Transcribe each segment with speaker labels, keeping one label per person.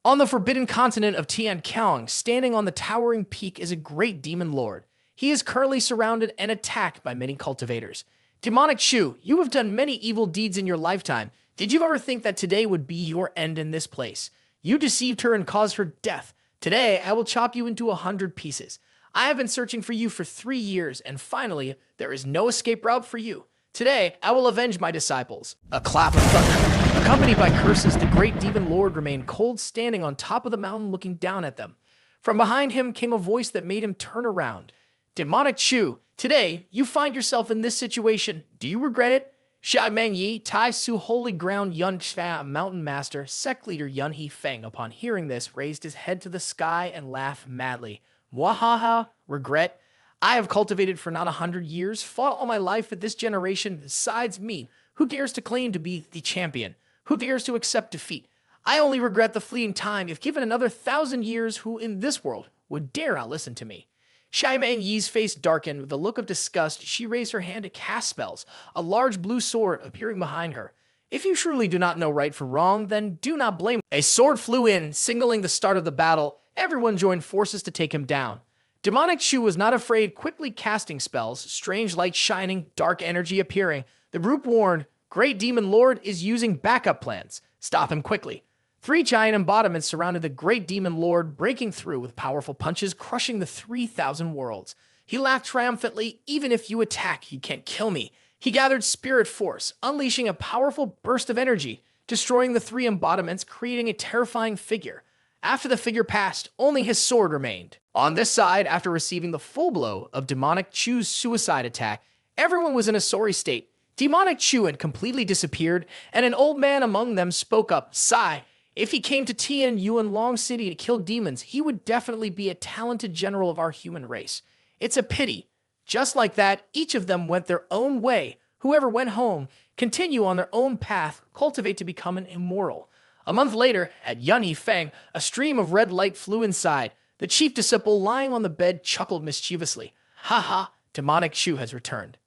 Speaker 1: On the forbidden continent of Tian Kiang, standing on the towering peak is a great demon lord. He is currently surrounded and attacked by many cultivators. Demonic Chu, you have done many evil deeds in your lifetime. Did you ever think that today would be your end in this place? You deceived her and caused her death. Today, I will chop you into 100 pieces. I have been searching for you for 3 years, and finally, there is no escape route for you. Today, I will avenge my disciples. A clap of thunder. Accompanied by curses, the great demon lord remained cold, standing on top of the mountain looking down at them. From behind him came a voice that made him turn around. Demonic Chu, today, you find yourself in this situation. Do you regret it? Xia Meng Yi, Tai Su Holy Ground Yun Xia Mountain Master, sect leader Yun He Feng, upon hearing this, raised his head to the sky and laughed madly. Mwahaha, regret? I have cultivated for not 100 years, fought all my life with this generation besides me. Who dares to claim to be the champion? Who dares to accept defeat? I only regret the fleeting time if given another 1,000 years who in this world would dare not listen to me. Xia Meng Yi's face darkened with a look of disgust. She raised her hand to cast spells, a large blue sword appearing behind her. If you truly do not know right from wrong, then do not blame. A sword flew in, signaling the start of the battle. Everyone joined forces to take him down. Demonic Chu was not afraid, quickly casting spells, strange light shining, dark energy appearing. The group warned, Great Demon Lord is using backup plans. Stop him quickly. 3 giant embodiments surrounded the Great Demon Lord, breaking through with powerful punches, crushing the 3,000 worlds. He laughed triumphantly, even if you attack, you can't kill me. He gathered spirit force, unleashing a powerful burst of energy, destroying the 3 embodiments, creating a terrifying figure. After the figure passed, only his sword remained. On this side, after receiving the full blow of Demonic Chu's suicide attack, everyone was in a sorry state. Demonic Chu had completely disappeared, and an old man among them spoke up, Sai. If he came to Tian Yuan Long City to kill demons, he would definitely be a talented general of our human race. It's a pity. Just like that, each of them went their own way. Whoever went home, continue on their own path, cultivate to become an immortal. A month later, at Yun He Feng, a stream of red light flew inside. The chief disciple lying on the bed chuckled mischievously. Ha ha, Demonic Chu has returned.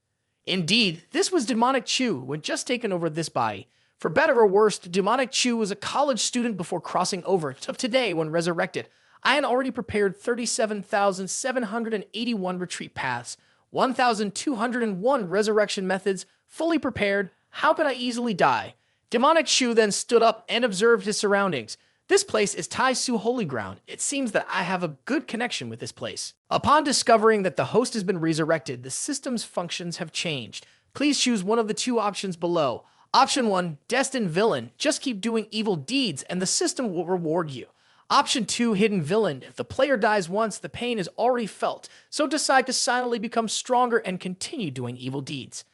Speaker 1: Indeed, this was Demonic Chu who had just taken over this body. For better or worse, Demonic Chu was a college student before crossing over to today when resurrected. I had already prepared 37,781 retreat paths, 1,201 resurrection methods, fully prepared. How could I easily die? Demonic Chu then stood up and observed his surroundings. This place is Tai Su Holy Ground. It seems that I have a good connection with this place. Upon discovering that the host has been resurrected, the system's functions have changed. Please choose one of the 2 options below. Option 1, Destined Villain. Just keep doing evil deeds and the system will reward you. Option 2, Hidden Villain. If the player dies once, the pain is already felt, so decide to silently become stronger and continue doing evil deeds.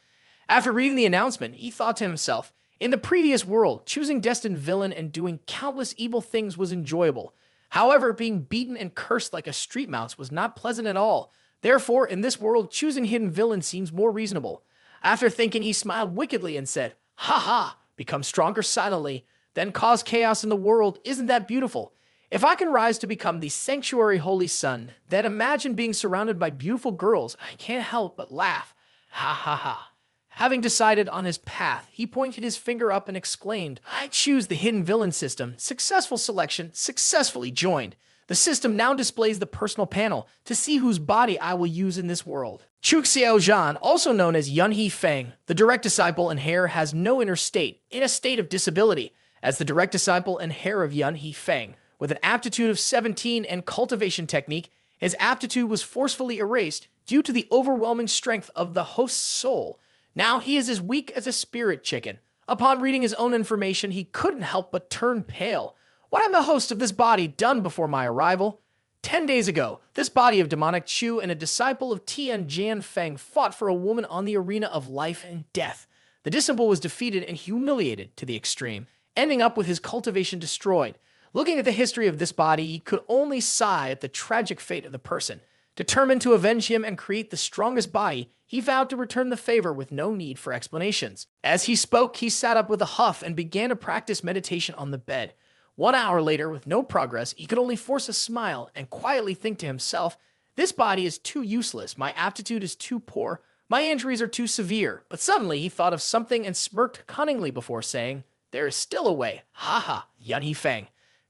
Speaker 1: After reading the announcement, he thought to himself, in the previous world, choosing Destined Villain and doing countless evil things was enjoyable. However, being beaten and cursed like a street mouse was not pleasant at all. Therefore, in this world, choosing Hidden Villain seems more reasonable. After thinking, he smiled wickedly and said, Ha ha, become stronger silently, then cause chaos in the world. Isn't that beautiful? If I can rise to become the sanctuary holy sun, then imagine being surrounded by beautiful girls. I can't help but laugh. Ha ha ha. Having decided on his path, he pointed his finger up and exclaimed, I choose the Hidden Villain system. Successful selection, successfully joined. The system now displays the personal panel to see whose body I will use in this world. Chu Xiao Zhan, also known as Yun He Feng, the direct disciple and heir, has no inner state, in a state of disability. As the direct disciple and heir of Yun He Feng, with an aptitude of 17 and cultivation technique, his aptitude was forcefully erased due to the overwhelming strength of the host's soul. Now he is as weak as a spirit chicken. Upon reading his own information, he couldn't help but turn pale. What had the host of this body done before my arrival? 10 days ago, this body of Demonic Chu and a disciple of Tian Jian Feng fought for a woman on the arena of life and death. The disciple was defeated and humiliated to the extreme, ending up with his cultivation destroyed. Looking at the history of this body, he could only sigh at the tragic fate of the person. Determined to avenge him and create the strongest body, he vowed to return the favor with no need for explanations. As he spoke, he sat up with a huff and began to practice meditation on the bed. 1 hour later, with no progress, he could only force a smile and quietly think to himself, this body is too useless, my aptitude is too poor, my injuries are too severe. But suddenly he thought of something and smirked cunningly before saying, there is still a way. Ha ha, Yun He Feng.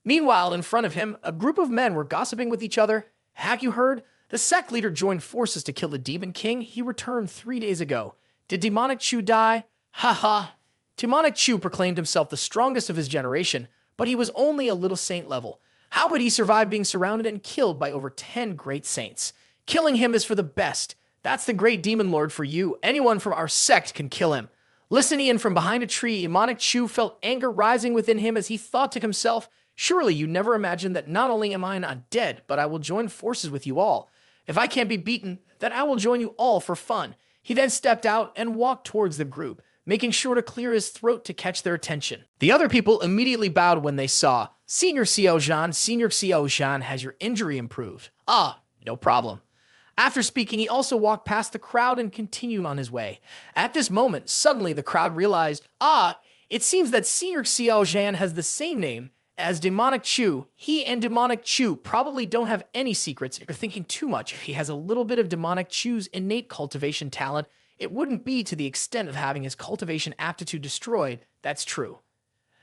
Speaker 1: Meanwhile, in front of him, a group of men were gossiping with each other. Have you heard? The sect leader joined forces to kill the Demon King. He returned 3 days ago. Did Demonic Chu die? Ha ha. Demonic Chu proclaimed himself the strongest of his generation, but he was only a little saint level. How would he survive being surrounded and killed by over 10 great saints? Killing him is for the best. That's the great demon lord for you. Anyone from our sect can kill him. Listening in from behind a tree, Demonic Chu felt anger rising within him as he thought to himself, surely you never imagined that not only am I not dead, but I will join forces with you all. If I can't be beaten, then I will join you all for fun. He then stepped out and walked towards the group, making sure to clear his throat to catch their attention. The other people immediately bowed when they saw, Senior Xiao Zhan, has your injury improved? Ah, no problem. After speaking, he also walked past the crowd and continued on his way. At this moment, suddenly the crowd realized, it seems that Senior Xiao Zhan has the same name as Demonic Chu. He and Demonic Chu probably don't have any secrets. You're thinking too much. If he has a little bit of Demonic Chu's innate cultivation talent, it wouldn't be to the extent of having his cultivation aptitude destroyed. That's true.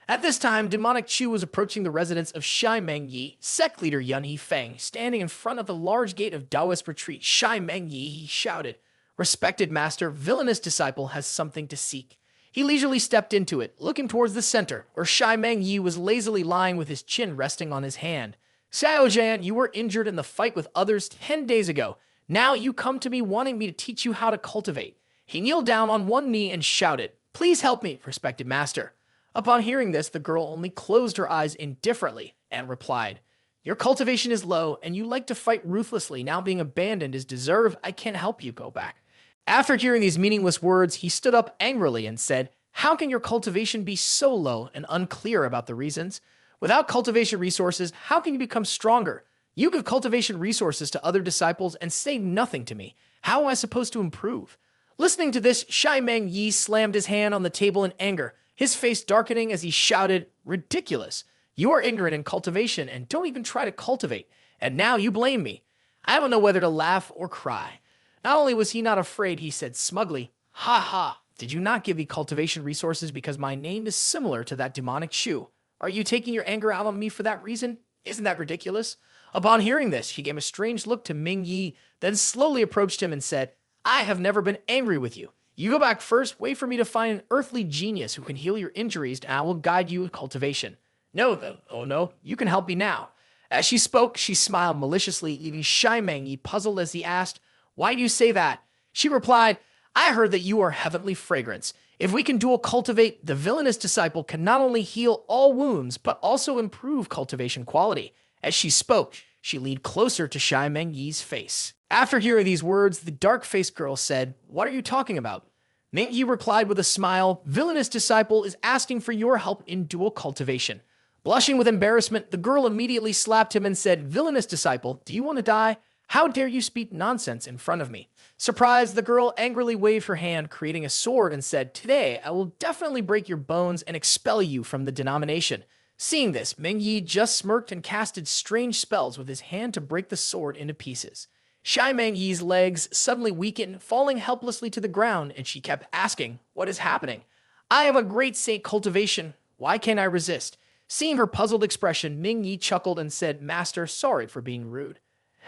Speaker 1: At this time, Demonic Chu was approaching the residence of Shai Meng Yi, sect leader Yun He Feng. Standing in front of the large gate of Taoist retreat, Shai Meng Yi, he shouted, Respected master, villainous disciple has something to seek. He leisurely stepped into it, looking towards the center, where Shai Meng Yi was lazily lying with his chin resting on his hand. Xiao Zhan, you were injured in the fight with others 10 days ago. Now you come to me wanting me to teach you how to cultivate. He kneeled down on one knee and shouted, Please help me, respected master. Upon hearing this, the girl only closed her eyes indifferently and replied, Your cultivation is low, and you like to fight ruthlessly. Now being abandoned is deserved. I can't help you go back. After hearing these meaningless words, he stood up angrily and said, How can your cultivation be so low and unclear about the reasons? Without cultivation resources, how can you become stronger? You give cultivation resources to other disciples and say nothing to me. How am I supposed to improve? Listening to this, Shai Meng Yi slammed his hand on the table in anger, his face darkening as he shouted, Ridiculous! You are ignorant in cultivation and don't even try to cultivate, and now you blame me. I don't know whether to laugh or cry. Not only was he not afraid, he said smugly, Ha ha! Did you not give me cultivation resources because my name is similar to that demonic Shu? Are you taking your anger out on me for that reason? Isn't that ridiculous? Upon hearing this, he gave a strange look to Ming Yi, then slowly approached him and said, I have never been angry with you. You go back first, wait for me to find an earthly genius who can heal your injuries, and I will guide you with cultivation. No, though. Oh no, you can help me now. As she spoke, she smiled maliciously, leaving Shai Meng Yi puzzled as he asked, Why do you say that? She replied, I heard that you are heavenly fragrance. If we can dual cultivate, the villainous disciple can not only heal all wounds, but also improve cultivation quality. As she spoke, she leaned closer to Shai Meng Yi's face. After hearing these words, the dark-faced girl said, What are you talking about? Meng Yi replied with a smile, Villainous disciple is asking for your help in dual cultivation. Blushing with embarrassment, the girl immediately slapped him and said, Villainous disciple, do you want to die? How dare you speak nonsense in front of me? Surprised, the girl angrily waved her hand, creating a sword, and said, Today, I will definitely break your bones and expel you from the denomination. Seeing this, Meng Yi just smirked and casted strange spells with his hand to break the sword into pieces. Shai Meng Yi's legs suddenly weakened, falling helplessly to the ground, and she kept asking, What is happening? I have a great saint cultivation. Why can't I resist? Seeing her puzzled expression, Meng Yi chuckled and said, Master, sorry for being rude.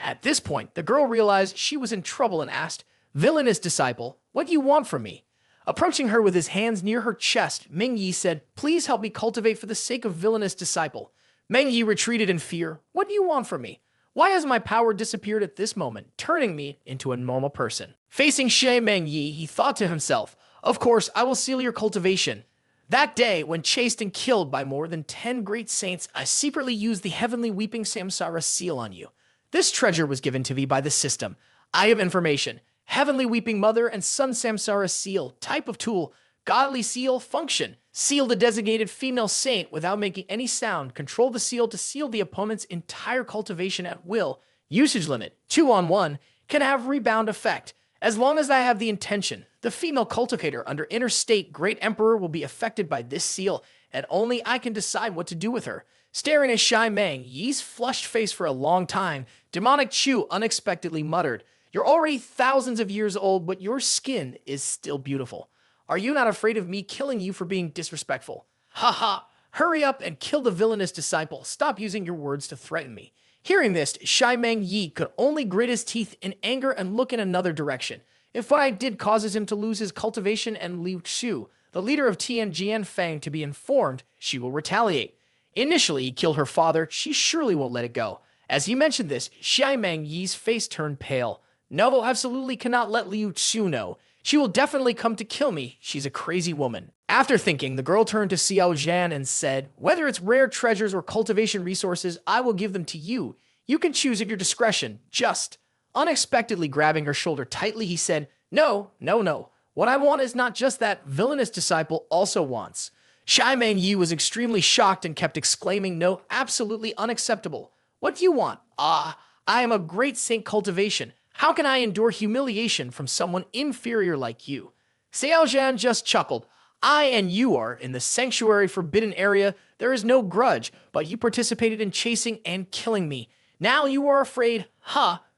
Speaker 1: At this point, the girl realized she was in trouble and asked, Villainous disciple, what do you want from me? Approaching her with his hands near her chest, Meng Yi said, Please help me cultivate for the sake of villainous disciple. Meng Yi retreated in fear. What do you want from me? Why has my power disappeared at this moment, turning me into a normal person? Facing Shai Meng Yi, he thought to himself, Of course, I will seal your cultivation. That day, when chased and killed by more than 10 great saints, I secretly used the heavenly weeping samsara seal on you. This treasure was given to me by the system. I have information. Heavenly Weeping Mother and Sun Samsara seal, type of tool, godly seal, function. Seal the designated female saint without making any sound. Control the seal to seal the opponent's entire cultivation at will. Usage limit, 2-on-1, can have rebound effect. As long as I have the intention, the female cultivator under inner state Great Emperor will be affected by this seal, and only I can decide what to do with her. Staring at Shai Meng Yi's flushed face for a long time, Demonic Chu unexpectedly muttered, You're already thousands of years old, but your skin is still beautiful. Are you not afraid of me killing you for being disrespectful? Ha ha! Hurry up and kill the villainous disciple. Stop using your words to threaten me. Hearing this, Shai Meng Yi could only grit his teeth in anger and look in another direction. If what I did causes him to lose his cultivation and Liu Xiu, the leader of Tian Jianfang, to be informed, she will retaliate. Initially, he killed her father. She surely won't let it go. As he mentioned this, Shai Meng Yi's face turned pale. No, absolutely cannot let Liu Xiu know. She will definitely come to kill me. She's a crazy woman. After thinking, the girl turned to Xiao Zhan and said, whether it's rare treasures or cultivation resources, I will give them to you. You can choose at your discretion. Just. Unexpectedly grabbing her shoulder tightly, he said, no. What I want is not just that villainous disciple also wants. Shai Meng Yi was extremely shocked and kept exclaiming, no, absolutely unacceptable. What do you want? I am a great Saint Cultivation. How can I endure humiliation from someone inferior like you? Xiao Zhan just chuckled. I and you are in the sanctuary forbidden area. There is no grudge, but you participated in chasing and killing me. Now you are afraid.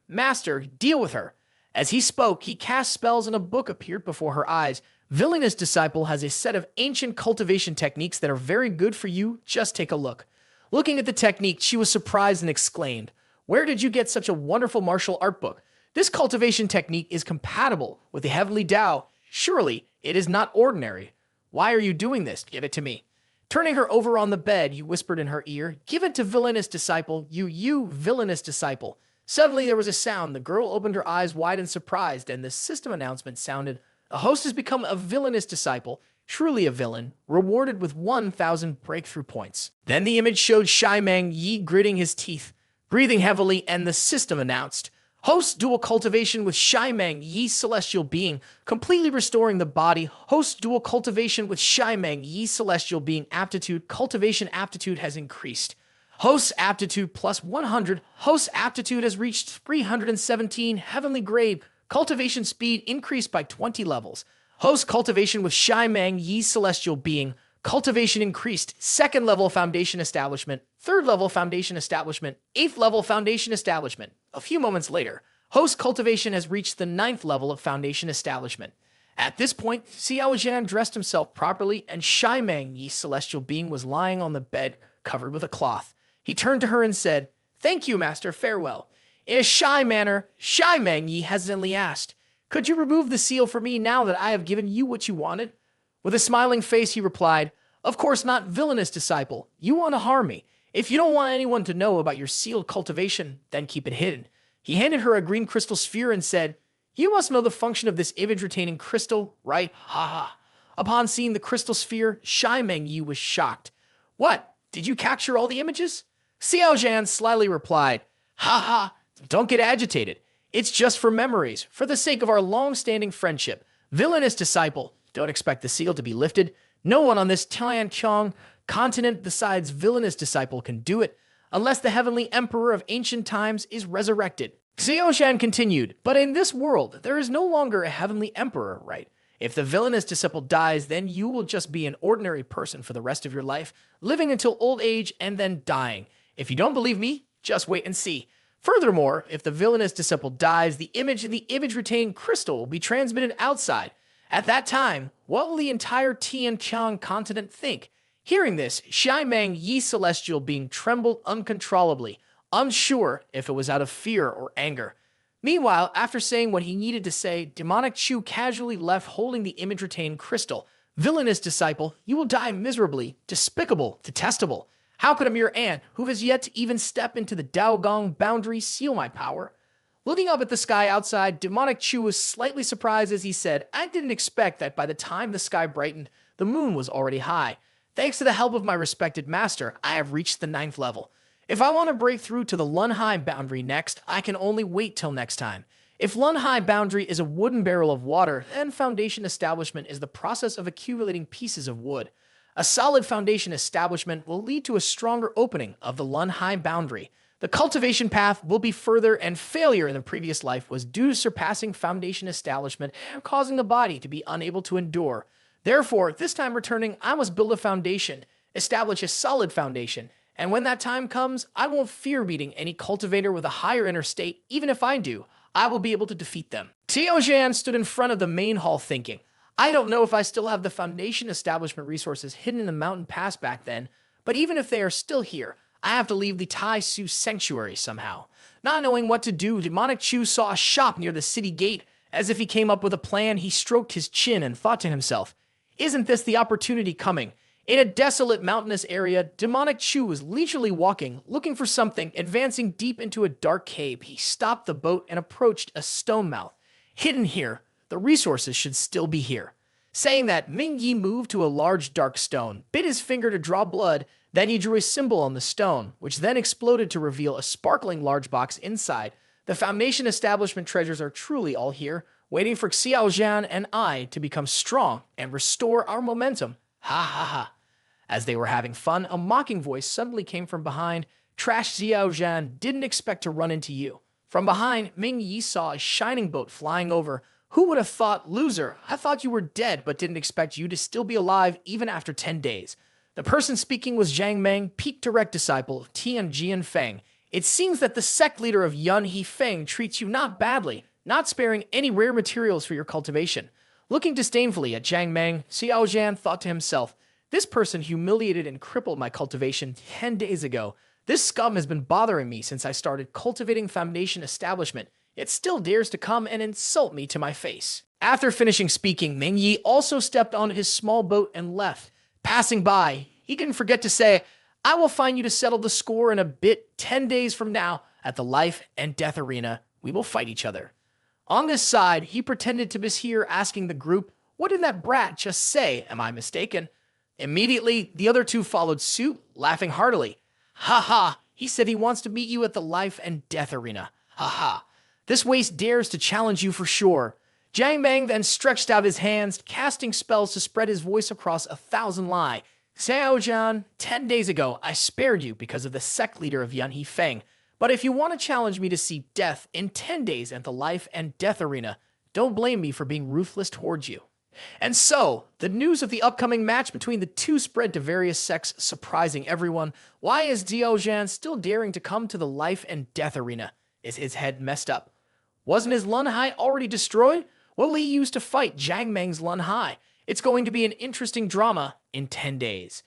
Speaker 1: Master, deal with her. As he spoke, he cast spells and a book appeared before her eyes. Villainous disciple has a set of ancient cultivation techniques that are very good for you. Just take a look. Looking at the technique, she was surprised and exclaimed, where did you get such a wonderful martial art book? This cultivation technique is compatible with the heavenly Tao. Surely it is not ordinary. Why are you doing this? Give it to me. Turning her over on the bed, you whispered in her ear, give it to villainous disciple, you villainous disciple. Suddenly there was a sound. The girl opened her eyes wide and surprised, and the system announcement sounded, a host has become a villainous disciple, truly a villain, rewarded with 1,000 breakthrough points. Then the image showed Shai Meng Yi gritting his teeth, breathing heavily, and the system announced, host dual cultivation with Shai Meng Yi celestial being, completely restoring the body. Host dual cultivation with Shai Meng Yi celestial being aptitude. Cultivation aptitude has increased. Host aptitude plus 100. Host aptitude has reached 317 heavenly grade. Cultivation speed increased by 20 levels. Host cultivation with Shai Meng Yi celestial being. Cultivation increased. 2nd level foundation establishment. 3rd level foundation establishment. 8th level foundation establishment. A few moments later, host cultivation has reached the 9th level of foundation establishment. At this point, Xiao Zhan dressed himself properly, and Shai Meng Yi celestial being was lying on the bed, covered with a cloth. He turned to her and said, thank you, master, farewell. In a shy manner, Shai Meng Yi hesitantly asked, could you remove the seal for me now that I have given you what you wanted? With a smiling face, he replied, of course not, villainous disciple. You want to harm me. If you don't want anyone to know about your sealed cultivation, then keep it hidden. He handed her a green crystal sphere and said, you must know the function of this image-retaining crystal, right? Upon seeing the crystal sphere, Shai Meng Yi was shocked. What? Did you capture all the images? Xiao Zhan slyly replied, don't get agitated. It's just for memories, for the sake of our long-standing friendship. Villainous disciple, don't expect the seal to be lifted. No one on this Tianqiang continent besides villainous disciple can do it, unless the heavenly emperor of ancient times is resurrected. Xiao Zhan continued, but in this world, there is no longer a heavenly emperor, right? If the villainous disciple dies, then you will just be an ordinary person for the rest of your life, living until old age and then dying. If you don't believe me, just wait and see. Furthermore, if the villainous disciple dies, the image in the image-retained crystal will be transmitted outside. At that time, what will the entire Tianqiang continent think? Hearing this, Shai Meng Yi celestial being trembled uncontrollably, unsure if it was out of fear or anger. Meanwhile, after saying what he needed to say, demonic Chu casually left holding the image-retained crystal. Villainous disciple, you will die miserably, despicable, detestable. How could a mere ant, who has yet to even step into the Daogong boundary, seal my power? Looking up at the sky outside, demonic Chu was slightly surprised as he said, I didn't expect that by the time the sky brightened, the moon was already high. Thanks to the help of my respected master, I have reached the 9th level. If I want to break through to the Lunhai boundary next, I can only wait till next time. If Lunhai boundary is a wooden barrel of water, then foundation establishment is the process of accumulating pieces of wood. A solid foundation establishment will lead to a stronger opening of the Lunhai boundary. The cultivation path will be further, and failure in the previous life was due to surpassing foundation establishment, causing the body to be unable to endure. Therefore, this time returning, I must build a foundation, establish a solid foundation, and when that time comes, I won't fear meeting any cultivator with a higher inner state. Even if I do, I will be able to defeat them. Xiao Zhan stood in front of the main hall thinking, I don't know if I still have the foundation establishment resources hidden in the mountain pass back then, But even if they are still here, I have to leave the Tai Su sanctuary somehow. Not knowing what to do, Demonic Chu saw a shop near the city gate. As if he came up with a plan, he stroked his chin and thought to himself, "Isn't this the opportunity coming?" In a desolate mountainous area, Demonic Chu was leisurely walking, looking for something. Advancing deep into a dark cave, he stopped the boat and approached a stone mouth. Hidden here, the resources should still be here. Saying that, Ming Yi moved to a large dark stone, bit his finger to draw blood, then he drew a symbol on the stone, which then exploded to reveal a sparkling large box inside. The Foundation establishment treasures are truly all here, waiting for Xiao Zhan and I to become strong and restore our momentum. Ha ha ha. As they were having fun, a mocking voice suddenly came from behind. Trash Xiao Zhan didn't expect to run into you. From behind, Ming Yi saw a shining boat flying over. Who would have thought, loser? I thought you were dead, but didn't expect you to still be alive even after 10 days. The person speaking was Zhang Meng, peak direct disciple of Tian Jian Feng. It seems that the sect leader of Yun He Feng treats you not badly, not sparing any rare materials for your cultivation. Looking disdainfully at Zhang Meng, Xiao Zhan thought to himself, this person humiliated and crippled my cultivation 10 days ago. This scum has been bothering me since I started cultivating Foundation establishment. It still dares to come and insult me to my face. After finishing speaking, Ming Yi also stepped onto his small boat and left. Passing by, he didn't forget to say, I will find you to settle the score in a bit. 10 days from now, at the life and death arena, we will fight each other. On this side, he pretended to mishear, asking the group, what did that brat just say? Am I mistaken? Immediately, the other two followed suit, laughing heartily. Ha ha, he said he wants to meet you at the life and death arena. Ha ha, this waste dares to challenge you for sure. Zhang Meng then stretched out his hands, casting spells to spread his voice across 1,000 li. Xiao Zhan, 10 days ago, I spared you because of the sect leader of Yun He Feng. But if you want to challenge me to see death in 10 days at the life and death arena, don't blame me for being ruthless towards you. And so, the news of the upcoming match between the two spread to various sects, surprising everyone. Why is Xiao Zhan still daring to come to the life and death arena? Is his head messed up? Wasn't his Lun Hai already destroyed? What will he use to fight Zhang Meng's Lun Hai? It's going to be an interesting drama in 10 days.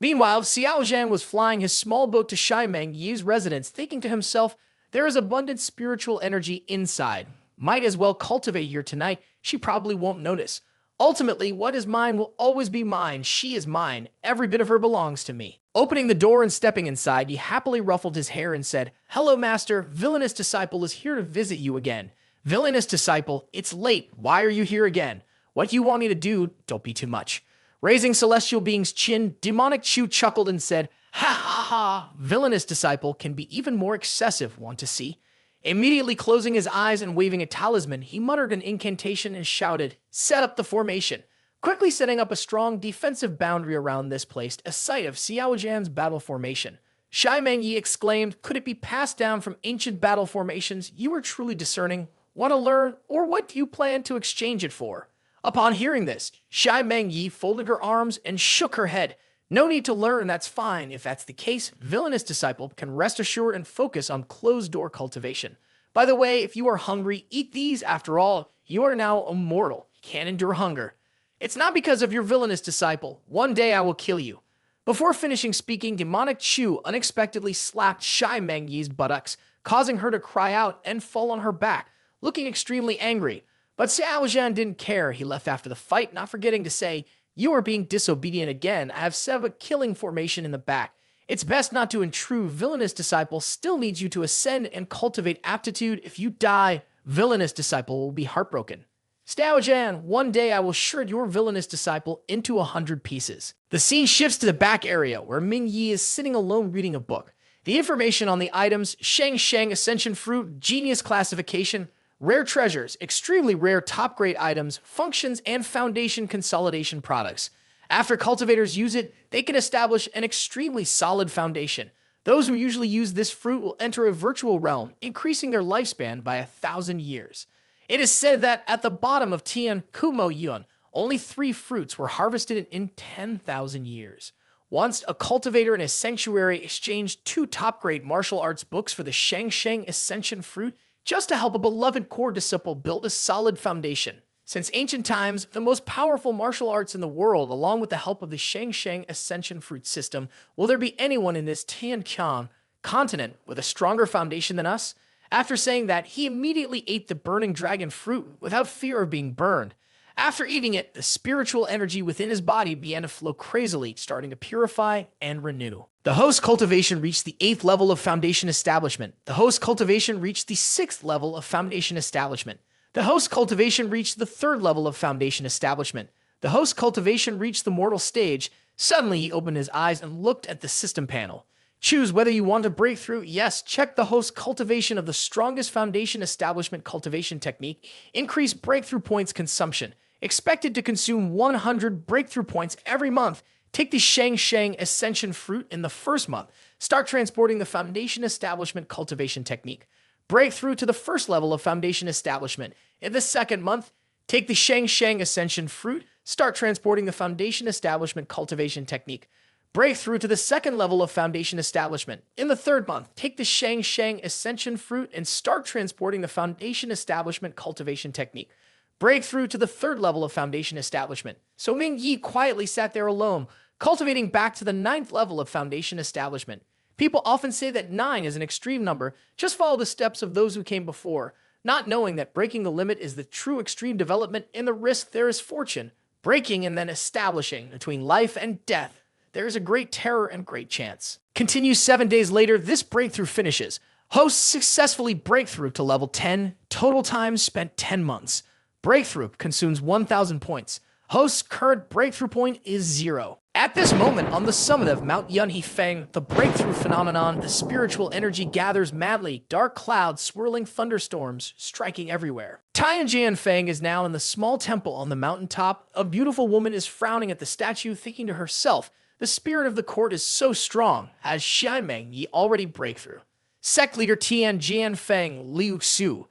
Speaker 1: Meanwhile, Xiao Zhan was flying his small boat to Shai Meng Yi's residence, thinking to himself, there is abundant spiritual energy inside. Might as well cultivate here tonight. She probably won't notice. Ultimately, what is mine will always be mine. She is mine. Every bit of her belongs to me. Opening the door and stepping inside, he happily ruffled his hair and said, Hello, master. Villainous disciple is here to visit you again. Villainous disciple, it's late. Why are you here again? What you want me to do, don't be too much. Raising Celestial Being's chin, Demonic Chu chuckled and said, Ha ha ha. Villainous disciple can be even more excessive, want to see? Immediately closing his eyes and waving a talisman, he muttered an incantation and shouted, Set up the formation. Quickly setting up a strong defensive boundary around this placed a sight of Xiao Zhan's battle formation. Shai Meng Yi exclaimed, Could it be passed down from ancient battle formations? You are truly discerning. Want to learn, or what do you plan to exchange it for? Upon hearing this, Shai Meng Yi folded her arms and shook her head. No need to learn, that's fine. If that's the case, Villainous Disciple can rest assured and focus on closed-door cultivation. By the way, if you are hungry, eat these. After all, you are now immortal. You can't endure hunger. It's not because of your Villainous Disciple. One day I will kill you. Before finishing speaking, Demonic Chu unexpectedly slapped Shai Meng Yi's buttocks, causing her to cry out and fall on her back, looking extremely angry. But Xiao Zhan didn't care. He left after the fight, not forgetting to say, You are being disobedient again. I have set up a killing formation in the back. It's best not to intrude. Villainous Disciple still needs you to ascend and cultivate aptitude. If you die, Villainous Disciple will be heartbroken. Xiao Zhan, one day I will shred your Villainous Disciple into 100 pieces. The scene shifts to the back area, where Ming Yi is sitting alone reading a book. The information on the items, Shang Shang Ascension Fruit, Genius Classification, Rare Treasures, extremely rare top-grade items, functions, and Foundation consolidation products. After cultivators use it, they can establish an extremely solid foundation. Those who usually use this fruit will enter a virtual realm, increasing their lifespan by 1,000 years. It is said that at the bottom of Tian Kumo Yun, only 3 fruits were harvested in 10,000 years. Once, a cultivator in his sanctuary exchanged 2 top-grade martial arts books for the Shang Shang Ascension Fruit just to help a beloved core disciple build a solid foundation. Since ancient times, the most powerful martial arts in the world, along with the help of the Shang Ascension Fruit System, will there be anyone in this Tianqiang continent with a stronger foundation than us? After saying that, he immediately ate the burning dragon fruit without fear of being burned. After eating it, the spiritual energy within his body began to flow crazily, starting to purify and renew. The host cultivation reached the 8th level of foundation establishment. The host cultivation reached the 6th level of foundation establishment. The host cultivation reached the 3rd level of foundation establishment. The host cultivation reached the mortal stage. Suddenly, he opened his eyes and looked at the system panel. Choose whether you want a breakthrough. Yes, check the host cultivation of the strongest foundation establishment cultivation technique. Increase breakthrough points consumption. Expected to consume 100 breakthrough points every month. Take the Shang Ascension Fruit in the first month. Start transporting the foundation establishment cultivation technique. Breakthrough to the 1st level of foundation establishment. In the 2nd month, take the Shang Ascension Fruit. Start transporting the foundation establishment cultivation technique. Breakthrough to the 2nd level of foundation establishment. In the 3rd month, take the Shang Ascension Fruit and start transporting the foundation establishment cultivation technique. Breakthrough to the 3rd level of foundation establishment. So Ming Yi quietly sat there alone, cultivating back to the 9th level of foundation establishment. People often say that 9 is an extreme number. Just follow the steps of those who came before, not knowing that breaking the limit is the true extreme development. In the risk there is fortune. Breaking and then establishing between life and death. There is a great terror and great chance. Continue 7 days later, this breakthrough finishes. Hosts successfully break through to level 10. Total time spent 10 months. Breakthrough consumes 1,000 points. Host's current breakthrough point is 0. At this moment, on the summit of Mount Yunhifeng, the breakthrough phenomenon, the spiritual energy gathers madly, dark clouds, swirling thunderstorms, striking everywhere. Tian Jianfeng is now in the small temple on the mountaintop. A beautiful woman is frowning at the statue, thinking to herself, the spirit of the court is so strong. Has Xiaimeng Yi already breakthrough? Sect leader Tian Jianfeng Liu Xu.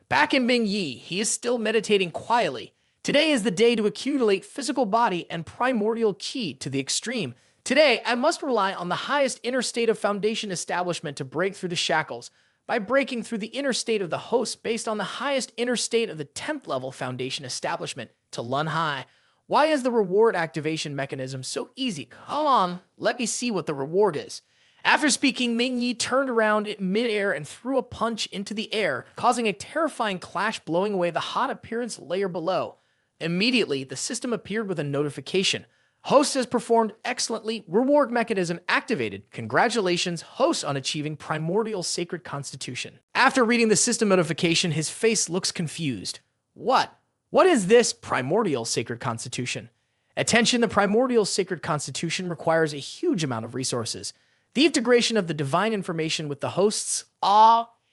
Speaker 1: Back in Ming Yi, he is still meditating quietly. Today is the day to accumulate physical body and primordial ki to the extreme. Today, I must rely on the highest inner state of foundation establishment to break through the shackles. By breaking through the inner state of the host based on the highest inner state of the 10th level foundation establishment to Lun Hai. Why is the reward activation mechanism so easy? Come on, let me see what the reward is. After speaking, Ming Yi turned around in midair and threw a punch into the air, causing a terrifying clash, blowing away the hot appearance layer below. Immediately, the system appeared with a notification. Host has performed excellently. Reward mechanism activated. Congratulations, host, on achieving primordial sacred constitution. After reading the system notification, his face looks confused. What? What is this primordial sacred constitution? Attention, the primordial sacred constitution requires a huge amount of resources. The integration of the divine information with the hosts.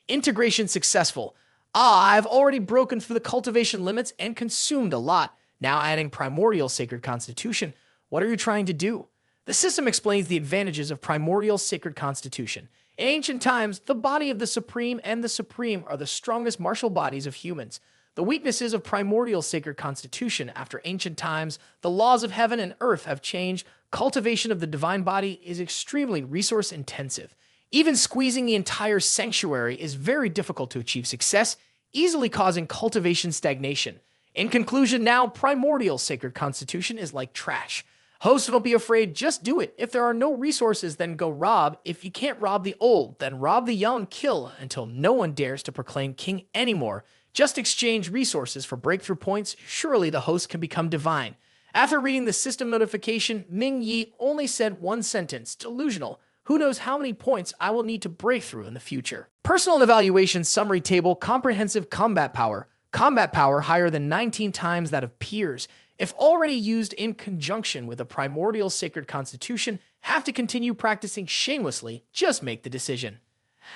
Speaker 1: Integration successful. I've already broken through the cultivation limits and consumed a lot. Now adding primordial sacred constitution. What are you trying to do? The system explains the advantages of primordial sacred constitution. In ancient times, the body of the Supreme and the Supreme are the strongest martial bodies of humans. The weaknesses of primordial sacred constitution. After ancient times, the laws of heaven and earth have changed. Cultivation of the divine body is extremely resource intensive. Even squeezing the entire sanctuary is very difficult to achieve success, easily causing cultivation stagnation. In conclusion, now, primordial sacred constitution is like trash. Hosts, don't be afraid, just do it. If there are no resources, then go rob. If you can't rob the old, then rob the young, kill until no one dares to proclaim king anymore. Just exchange resources for breakthrough points. Surely the host can become divine. After reading the system notification, Ming Yi only said one sentence, delusional. Who knows how many points I will need to break through in the future. Personal evaluation summary table, comprehensive combat power. Combat power higher than 19 times that of peers. If already used in conjunction with a primordial sacred constitution, have to continue practicing shamelessly, just make the decision.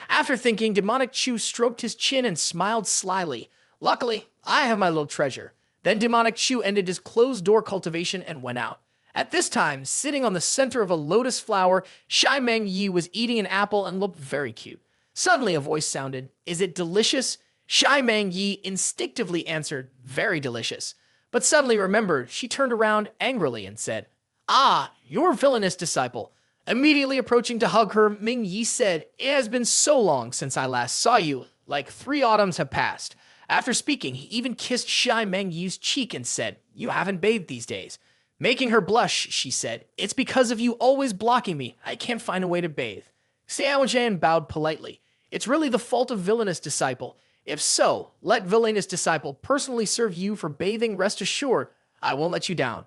Speaker 1: After thinking, Demonic Chu stroked his chin and smiled slyly. Luckily, I have my little treasure. Then Demonic Chu ended his closed-door cultivation and went out. At this time, sitting on the center of a lotus flower, Xiaimeng Yi was eating an apple and looked very cute. Suddenly a voice sounded, "Is it delicious?" Xiaimeng Yi instinctively answered, "Very delicious." But suddenly remembered, she turned around angrily and said, "Your villainous disciple." Immediately approaching to hug her, Ming Yi said, "It has been so long since I last saw you, like 3 autumns have passed." After speaking, he even kissed Shy Meng Yi's cheek and said, "You haven't bathed these days." Making her blush, she said, "It's because of you always blocking me. I can't find a way to bathe." Xiao Zhan bowed politely. "It's really the fault of villainous disciple. If so, let villainous disciple personally serve you for bathing. Rest assured, I won't let you down."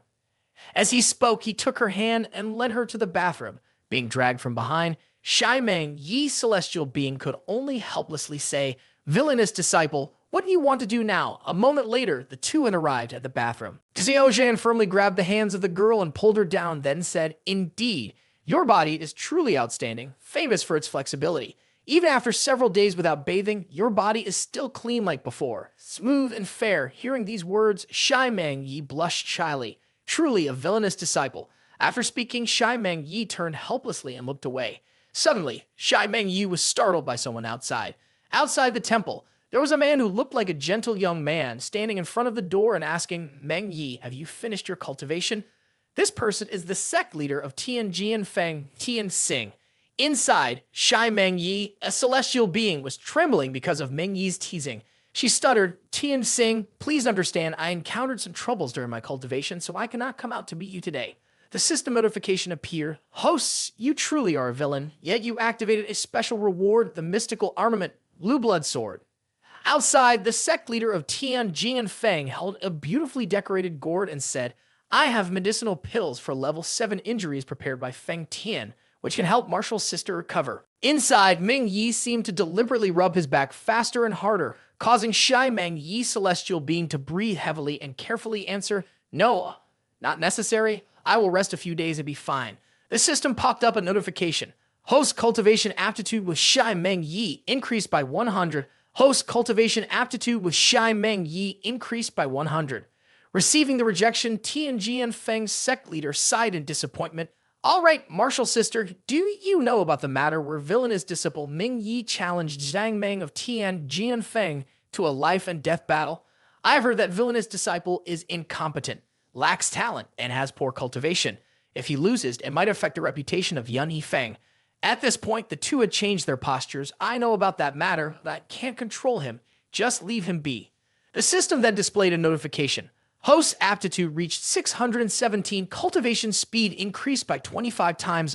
Speaker 1: As he spoke, he took her hand and led her to the bathroom. Being dragged from behind, Shy Meng Yi celestial being could only helplessly say, "Villainous disciple, what do you want to do now?" A moment later, the two had arrived at the bathroom. Xiao Zhan firmly grabbed the hands of the girl and pulled her down, then said, "Indeed, your body is truly outstanding, famous for its flexibility. Even after several days without bathing, your body is still clean like before, smooth and fair." Hearing these words, Shy Meng Yi blushed shyly. Truly a villainous disciple. After speaking, Shy Meng Yi turned helplessly and looked away. Suddenly, Shy Meng Yi was startled by someone outside. Outside the temple, there was a man who looked like a gentle young man standing in front of the door and asking, "Meng Yi, have you finished your cultivation?" This person is the sect leader of Tian Jianfeng, Tian Xing. Inside, Shy Meng Yi, a celestial being, was trembling because of Meng Yi's teasing. She stuttered, "Tian Xing, please understand I encountered some troubles during my cultivation, so I cannot come out to meet you today." The system notification appeared. "Hosts, you truly are a villain, yet you activated a special reward, the mystical armament, Blue Blood Sword." Outside, the sect leader of Tian Jianfeng held a beautifully decorated gourd and said, "I have medicinal pills for level 7 injuries prepared by Feng Tian, which can help Marshall's sister recover." Inside, Meng Yi seemed to deliberately rub his back faster and harder, causing Shy Meng Yi celestial being to breathe heavily and carefully answer, "No, not necessary. I will rest a few days and be fine." The system popped up a notification. Host cultivation aptitude with Shy Meng Yi increased by 100. Host cultivation aptitude with Shy Meng Yi increased by 100. Receiving the rejection, Tianji and Feng's sect leader sighed in disappointment. "All right, Marshall sister, do you know about the matter where villainous disciple Meng Yi challenged Zhang Meng of Tian Jianfeng to a life and death battle? I've heard that villainous disciple is incompetent, lacks talent, and has poor cultivation. If he loses, it might affect the reputation of Yun Yifeng." At this point, the two had changed their postures. "I know about that matter, but I can't control him. Just leave him be." The system then displayed a notification. Host's aptitude reached 617. Cultivation speed increased by 25 times.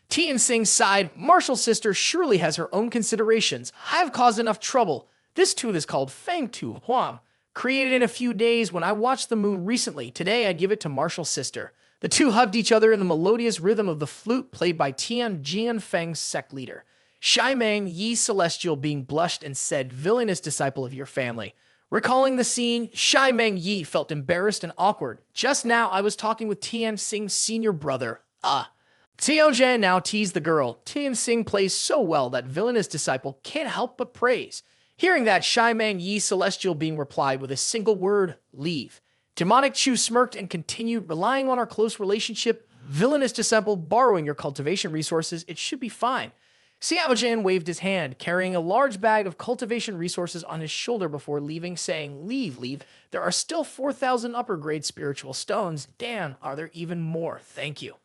Speaker 1: Tian Xing sighed. "Marshall's sister surely has her own considerations. I have caused enough trouble. This tooth is called Feng Tu Huang. Created in a few days when I watched the moon recently. Today I give it to Marshall's sister." The two hugged each other in the melodious rhythm of the flute played by Tian Jianfeng's sect leader. Shy Meng Yi celestial being blushed and said, "Villainous disciple of your family." Recalling the scene, Shy Meng Yi felt embarrassed and awkward. "Just now I was talking with Tian Xing's senior brother." Xiao Zhan now teased the girl. "Tian Xing plays so well that villainous disciple can't help but praise." Hearing that, Shy Meng Yi celestial being replied with a single word, "Leave." Demonic Chu smirked and continued, "Relying on our close relationship, villainous disciple borrowing your cultivation resources, it should be fine." Xiao Zhan waved his hand, carrying a large bag of cultivation resources on his shoulder before leaving, saying, Leave. There are still 4,000 upper-grade spiritual stones. Damn, are there even more? Thank you."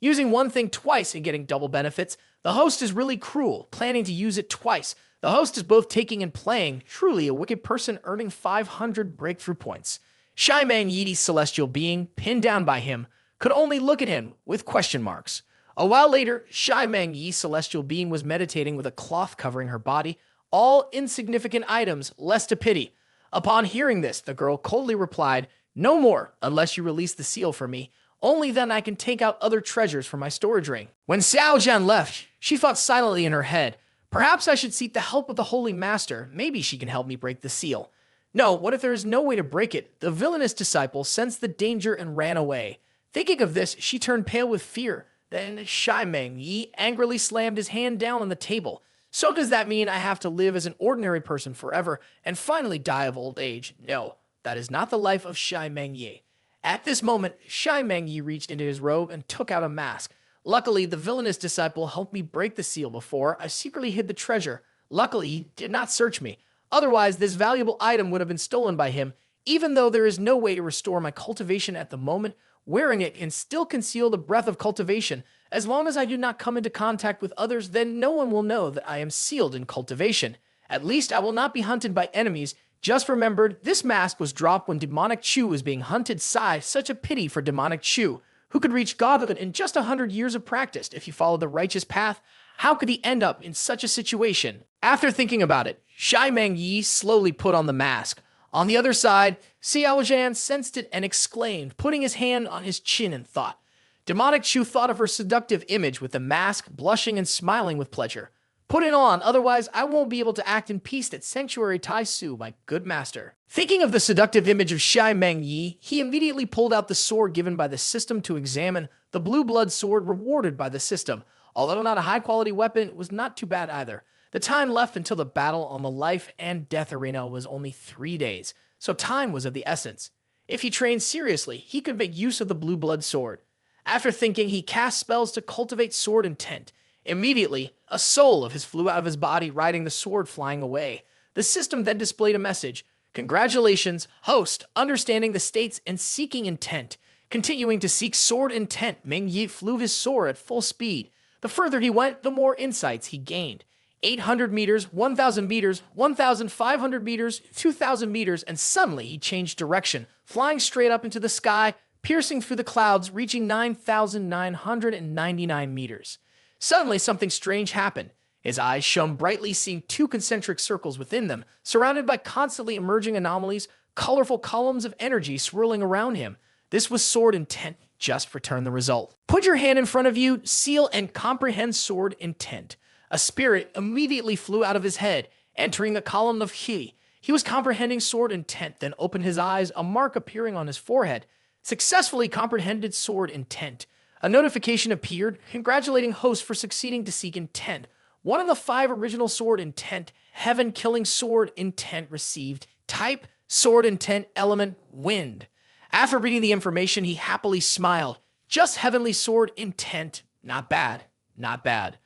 Speaker 1: Using one thing twice and getting double benefits, the host is really cruel, planning to use it twice. The host is both taking and playing, truly a wicked person earning 500 breakthrough points. Shy Meng Yi's celestial being, pinned down by him, could only look at him with question marks. A while later, Shy Meng Yi's celestial being was meditating with a cloth covering her body, all insignificant items, less to pity. Upon hearing this, the girl coldly replied, "No more, unless you release the seal for me. Only then I can take out other treasures from my storage ring." When Xiao Zhan left, she thought silently in her head, "Perhaps I should seek the help of the Holy Master. Maybe she can help me break the seal." No, what if there is no way to break it? The villainous disciple sensed the danger and ran away. Thinking of this, she turned pale with fear. Then Shy Meng Yi angrily slammed his hand down on the table. "So does that mean I have to live as an ordinary person forever and finally die of old age? No, that is not the life of Shy Meng Yi." At this moment, Shy Meng Yi reached into his robe and took out a mask. "Luckily, the villainous disciple helped me break the seal before. I secretly hid the treasure. Luckily, he did not search me. Otherwise, this valuable item would have been stolen by him. Even though there is no way to restore my cultivation at the moment, wearing it can still conceal the breath of cultivation. As long as I do not come into contact with others, then no one will know that I am sealed in cultivation. At least I will not be hunted by enemies. Just remembered, this mask was dropped when demonic Chu was being hunted. Sigh, such a pity for demonic Chu, who could reach godhood in just 100 years of practice if he followed the righteous path. How could he end up in such a situation? After thinking about it, Shai Meng Yi slowly put on the mask. On the other side, Xiao Zhan sensed it and exclaimed, putting his hand on his chin in thought. Demonic Chu thought of her seductive image with the mask, blushing and smiling with pleasure. Put it on, otherwise I won't be able to act in peace at Sanctuary Tai Su, my good master. Thinking of the seductive image of Shai Meng Yi, he immediately pulled out the sword given by the system to examine, the blue blood sword rewarded by the system. Although not a high-quality weapon, it was not too bad either. The time left until the battle on the life and death arena was only 3 days, so time was of the essence. If he trained seriously, he could make use of the blue blood sword. After thinking, he cast spells to cultivate sword intent. Immediately, a soul of his flew out of his body, riding the sword flying away. The system then displayed a message. Congratulations, host, understanding the states and seeking intent. Continuing to seek sword intent, Meng Yi flew his sword at full speed. The further he went, the more insights he gained. 800 meters, 1,000 meters, 1,500 meters, 2,000 meters, and suddenly he changed direction, flying straight up into the sky, piercing through the clouds, reaching 9,999 meters. Suddenly, something strange happened. His eyes shone brightly, seeing 2 concentric circles within them, surrounded by constantly emerging anomalies, colorful columns of energy swirling around him. This was sword intent. Just return the result. Put your hand in front of you, seal and comprehend sword intent. A spirit immediately flew out of his head, entering the column of Qi. He was comprehending sword intent, then opened his eyes, a mark appearing on his forehead. Successfully comprehended sword intent. A notification appeared, congratulating host for succeeding to seek intent. One of the 5 original sword intent, heaven-killing sword intent received. Type, sword intent, element, wind. After reading the information, he happily smiled. Just heavenly sword intent. Not bad. Not bad.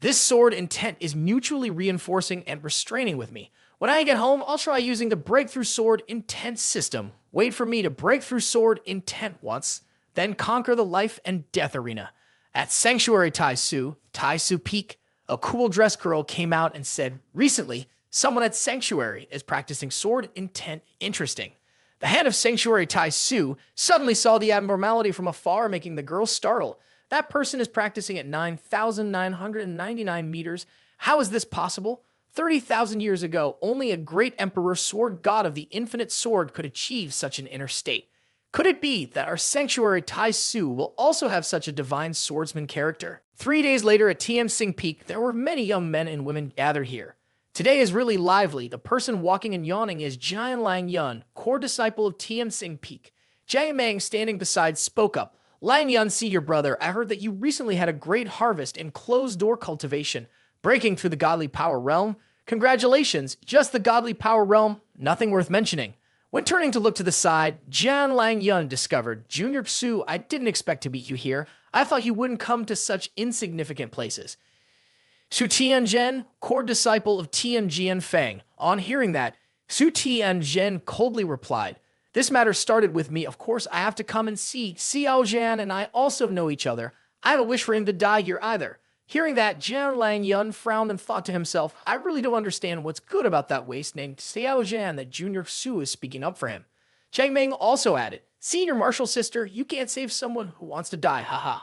Speaker 1: This sword intent is mutually reinforcing and restraining with me. When I get home, I'll try using the breakthrough sword intent system. Wait for me to break through sword intent once, then conquer the life and death arena. At Sanctuary Tai Su Peak, a cool-dressed girl came out and said, recently, someone at Sanctuary is practicing sword intent. Interesting. The head of Sanctuary Tai Su suddenly saw the abnormality from afar, making the girl startle. That person is practicing at 9,999 meters. How is this possible? 30,000 years ago, only a great emperor, sword god of the infinite sword, could achieve such an inner state. Could it be that our Sanctuary Tai Su will also have such a divine swordsman character? 3 days later at Tianxing Peak, there were many young men and women gathered here. Today is really lively. The person walking and yawning is Jian Lang Yun, core disciple of Tianxing Peak. Jiang Meng, standing beside, spoke up. Lang Yun, see your brother. I heard that you recently had a great harvest in closed-door cultivation, breaking through the godly power realm. Congratulations, just the godly power realm, nothing worth mentioning. When turning to look to the side, Jian Lang Yun discovered, Junior Su, I didn't expect to meet you here. I thought you wouldn't come to such insignificant places. Su Tianzhen, core disciple of Tianjian Feng. On hearing that, Su Tianzhen coldly replied, this matter started with me. Of course, I have to come and see. Xiao Zhan and I also know each other. I have a wish for him to die here either. Hearing that, Jian Lang Yun frowned and thought to himself, I really don't understand what's good about that waste named Xiao Zhan that Junior Su is speaking up for him. Chang Meng also added, Senior Martial Sister, you can't save someone who wants to die, haha.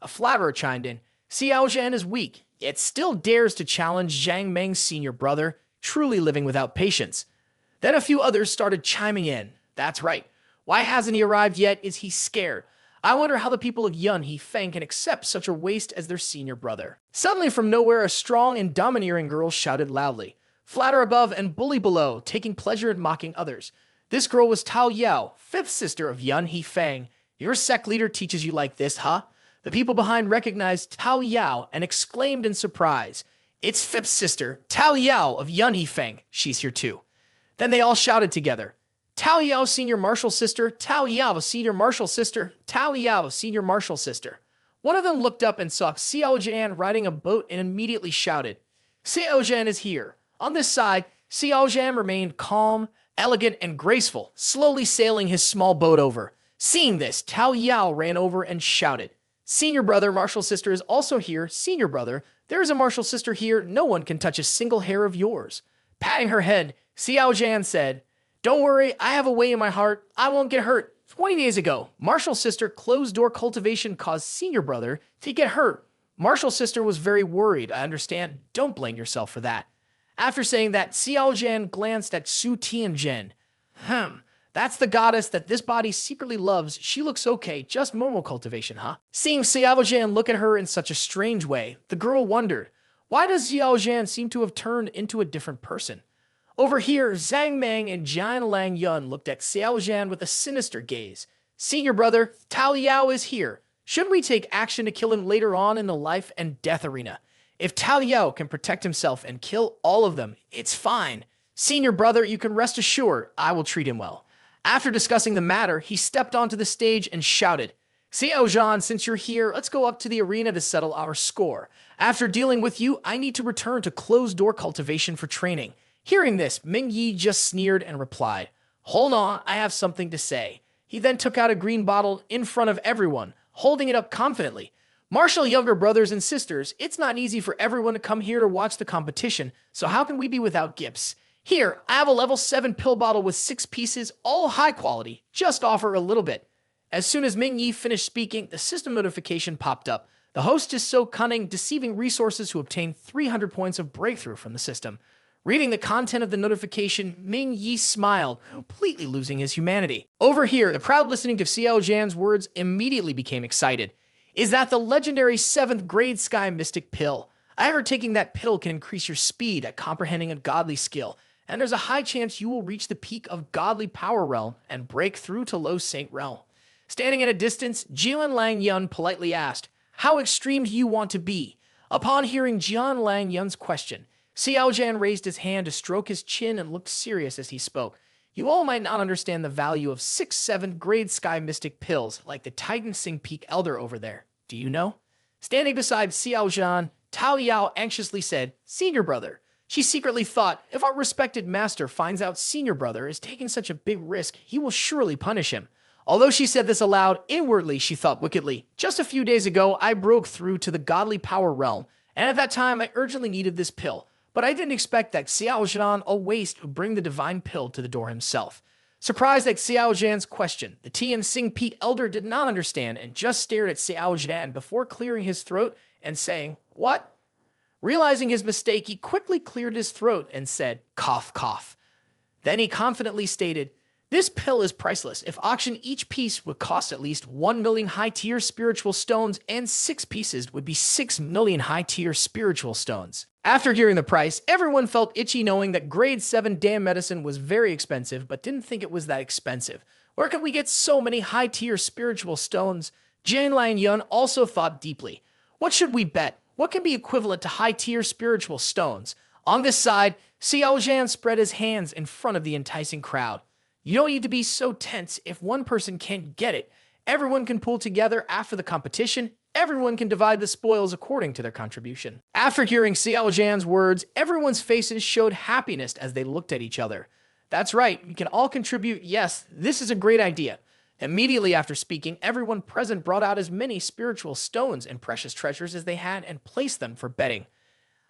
Speaker 1: A flatterer chimed in, Xiao Zhan is weak, yet still dares to challenge Jiang Meng's senior brother, truly living without patience. Then a few others started chiming in. That's right. Why hasn't he arrived yet? Is he scared? I wonder how the people of Yun He Feng can accept such a waste as their senior brother. Suddenly from nowhere, a strong and domineering girl shouted loudly. Flatter above and bully below, taking pleasure in mocking others. This girl was Tao Yao, 5th sister of Yun He Feng. Your sect leader teaches you like this, huh? The people behind recognized Tao Yao and exclaimed in surprise. It's 5th sister, Tao Yao of Yun He Feng. She's here too. Then they all shouted together. Tao Yao, senior martial sister, Tao Yao, senior martial sister, Tao Yao, senior martial sister. One of them looked up and saw Xiao Zhan riding a boat and immediately shouted, Xiao Zhan is here. On this side, Xiao Zhan remained calm, elegant, and graceful, slowly sailing his small boat over. Seeing this, Tao Yao ran over and shouted, Senior brother, martial sister is also here. Senior brother, there is a martial sister here. No one can touch a single hair of yours. Patting her head, Xiao Zhan said, Don't worry, I have a way in my heart. I won't get hurt. 20 days ago, Marshall's sister closed-door cultivation caused senior brother to get hurt. Marshall's sister was very worried. I understand. Don't blame yourself for that. After saying that, Xiao Zhan glanced at Su Tianzhen. That's the goddess that this body secretly loves. She looks okay, just Momo cultivation, huh? Seeing Xiao Zhan look at her in such a strange way, the girl wondered, why does Xiao Zhan seem to have turned into a different person? Over here, Zhang Meng and Jian Lang Yun looked at Xiao Zhan with a sinister gaze. Senior brother, Tao Yao is here. Shouldn't we take action to kill him later on in the life and death arena? If Tao Yao can protect himself and kill all of them, it's fine. Senior brother, you can rest assured I will treat him well. After discussing the matter, he stepped onto the stage and shouted, Xiao Zhan, since you're here, let's go up to the arena to settle our score. After dealing with you, I need to return to closed-door cultivation for training. Hearing this, Ming Yi just sneered and replied, Hold on, I have something to say. He then took out a green bottle in front of everyone, holding it up confidently. Marshall younger brothers and sisters, it's not easy for everyone to come here to watch the competition, so how can we be without gifts? Here, I have a level 7 pill bottle with 6 pieces, all high quality. Just offer a little bit. As soon as Ming Yi finished speaking, the system notification popped up. The host is so cunning, deceiving resources to obtain 300 points of breakthrough from the system. Reading the content of the notification, Ming Yi smiled, completely losing his humanity. Over here, the crowd listening to Xiao Zhan's words immediately became excited. Is that the legendary 7th grade Sky Mystic Pill? I heard taking that pill can increase your speed at comprehending a godly skill, and there's a high chance you will reach the peak of godly power realm and break through to low saint realm. Standing at a distance, Jian Lang Yun politely asked, How extreme do you want to be? Upon hearing Jian Lang Yun's question, Xiao Zhan raised his hand to stroke his chin and looked serious as he spoke. You all might not understand the value of 6, 7th grade Sky Mystic pills like the Titan Sing Peak Elder over there. Do you know? Standing beside Xiao Zhan, Tao Yao anxiously said, Senior brother. She secretly thought, if our respected master finds out senior brother is taking such a big risk, he will surely punish him. Although she said this aloud, inwardly she thought wickedly, just a few days ago I broke through to the godly power realm, and at that time I urgently needed this pill. But I didn't expect that Xiao Zhan, a waste, would bring the divine pill to the door himself. Surprised at Xiao Zhan's question, the Tian Sing Peak Elder did not understand and just stared at Xiao Zhan before clearing his throat and saying, What? Realizing his mistake, he quickly cleared his throat and said, Cough, cough. Then he confidently stated, This pill is priceless. If auctioned, each piece would cost at least 1 million high-tier spiritual stones, and 6 pieces would be 6 million high-tier spiritual stones. After hearing the price, everyone felt itchy knowing that grade 7 damn medicine was very expensive, but didn't think it was that expensive. Where could we get so many high-tier spiritual stones? Jian Lang Yun also thought deeply. What should we bet? What can be equivalent to high-tier spiritual stones? On this side, Xiao Zhan spread his hands in front of the enticing crowd. You don't need to be so tense if one person can't get it. Everyone can pull together after the competition. Everyone can divide the spoils according to their contribution. After hearing Xiao Zhan's words, everyone's faces showed happiness as they looked at each other. That's right, you can all contribute. Yes, this is a great idea. Immediately after speaking, everyone present brought out as many spiritual stones and precious treasures as they had and placed them for betting.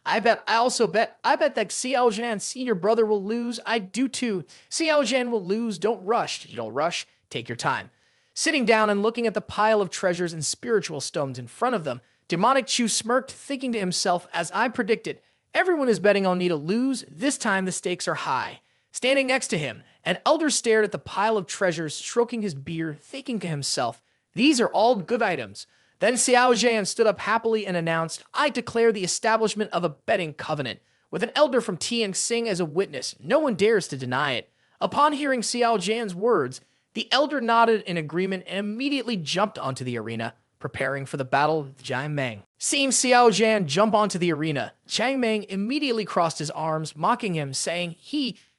Speaker 1: I bet that Xiao Zhan's senior brother will lose. I do too. Xiao Zhan will lose. Don't rush. You don't rush. Take your time. Sitting down and looking at the pile of treasures and spiritual stones in front of them, Demonic Chu smirked, thinking to himself, as I predicted, everyone is betting on me to lose. This time the stakes are high. Standing next to him, an elder stared at the pile of treasures, stroking his beard, thinking to himself, these are all good items. Then Xiao Zhan stood up happily and announced, I declare the establishment of a betting covenant. With an elder from Tian Sing as a witness, no one dares to deny it. Upon hearing Xiao Zhan's words, the elder nodded in agreement and immediately jumped onto the arena, preparing for the battle with Jiang Meng. Seeing Xiao Zhan jump onto the arena, Jiang Meng immediately crossed his arms, mocking him, saying,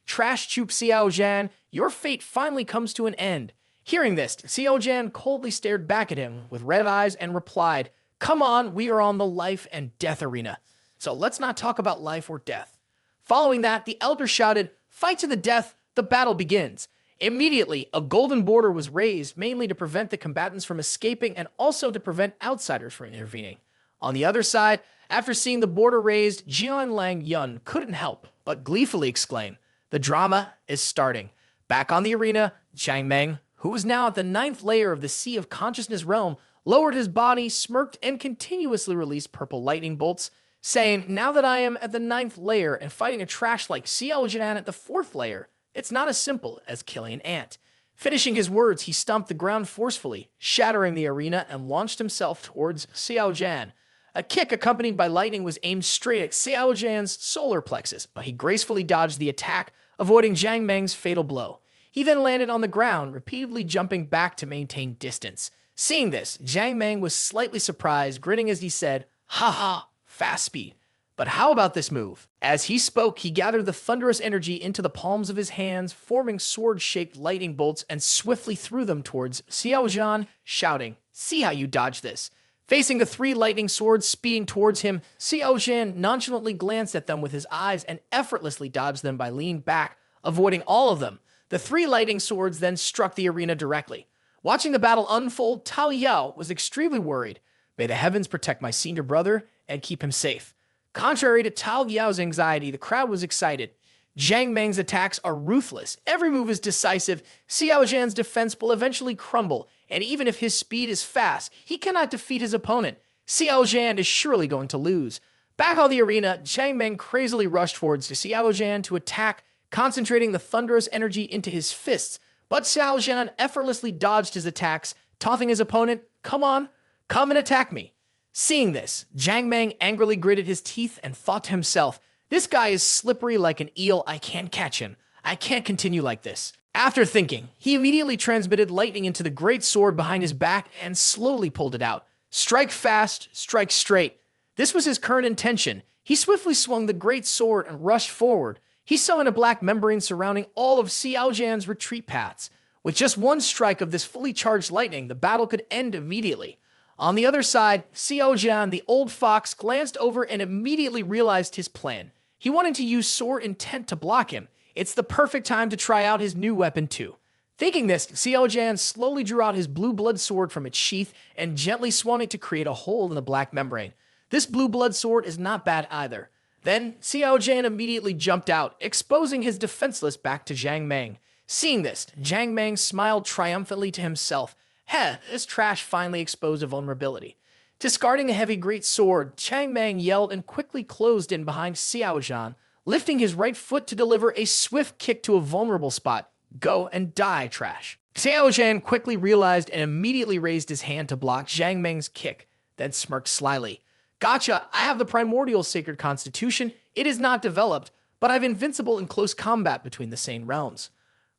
Speaker 1: Trash Chup Xiao Zhan, your fate finally comes to an end. Hearing this, Xiao Zhan coldly stared back at him with red eyes and replied, Come on, we are on the life and death arena. So let's not talk about life or death. Following that, the elder shouted, Fight to the death, the battle begins. Immediately, a golden border was raised, mainly to prevent the combatants from escaping and also to prevent outsiders from intervening. On the other side, after seeing the border raised, Jian Lang Yun couldn't help but gleefully exclaim, The drama is starting. Back on the arena, Jiang Meng, who was now at the ninth layer of the Sea of Consciousness realm, lowered his body, smirked, and continuously released purple lightning bolts, saying, "Now that I am at the ninth layer and fighting a trash like Xiao Jian at the fourth layer, it's not as simple as killing an ant." Finishing his words, he stomped the ground forcefully, shattering the arena, and launched himself towards Xiao Jian. A kick accompanied by lightning was aimed straight at Xiao Jian's solar plexus, but he gracefully dodged the attack, avoiding Jiang Meng's fatal blow. He then landed on the ground, repeatedly jumping back to maintain distance. Seeing this, Jiang Meng was slightly surprised, grinning as he said, "Ha ha, fast speed. But how about this move?" As he spoke, he gathered the thunderous energy into the palms of his hands, forming sword-shaped lightning bolts, and swiftly threw them towards Xiao Jian, shouting, "See how you dodge this." Facing the three lightning swords speeding towards him, Xiao Jian nonchalantly glanced at them with his eyes and effortlessly dodged them by leaning back, avoiding all of them. The three lightning swords then struck the arena directly. Watching the battle unfold, Tao Yao was extremely worried. May the heavens protect my senior brother and keep him safe. Contrary to Tao Yao's anxiety, the crowd was excited. Jiang Meng's attacks are ruthless. Every move is decisive. Xiao Jian's defense will eventually crumble, and even if his speed is fast, he cannot defeat his opponent. Xiao Jian is surely going to lose. Back on the arena, Jiang Meng crazily rushed towards Xiao Jian to attack, concentrating the thunderous energy into his fists, but Xiao Jian effortlessly dodged his attacks, taunting his opponent, "Come on, come and attack me." Seeing this, Jiang Meng angrily gritted his teeth and thought to himself, "This guy is slippery like an eel. I can't catch him. I can't continue like this." After thinking, he immediately transmitted lightning into the great sword behind his back and slowly pulled it out. Strike fast, strike straight. This was his current intention. He swiftly swung the great sword and rushed forward. He summoned a black membrane surrounding all of Xiao Jian's retreat paths. With just one strike of this fully charged lightning, the battle could end immediately. On the other side, Xiao Jian, the old fox, glanced over and immediately realized his plan. He wanted to use sword intent to block him. It's the perfect time to try out his new weapon too. Thinking this, Xiao Jian slowly drew out his blue blood sword from its sheath and gently swung it to create a hole in the black membrane. This blue blood sword is not bad either. Then, Xiao Jian immediately jumped out, exposing his defenseless back to Jiang Meng. Seeing this, Jiang Meng smiled triumphantly to himself. Heh, this trash finally exposed a vulnerability. Discarding the heavy great sword, Jiang Meng yelled and quickly closed in behind Xiao Jian, lifting his right foot to deliver a swift kick to a vulnerable spot. "Go and die, trash." Xiao Jian quickly realized and immediately raised his hand to block Jiang Meng's kick, then smirked slyly. "Gotcha, I have the primordial sacred constitution. It is not developed, but I'm invincible in close combat between the same realms."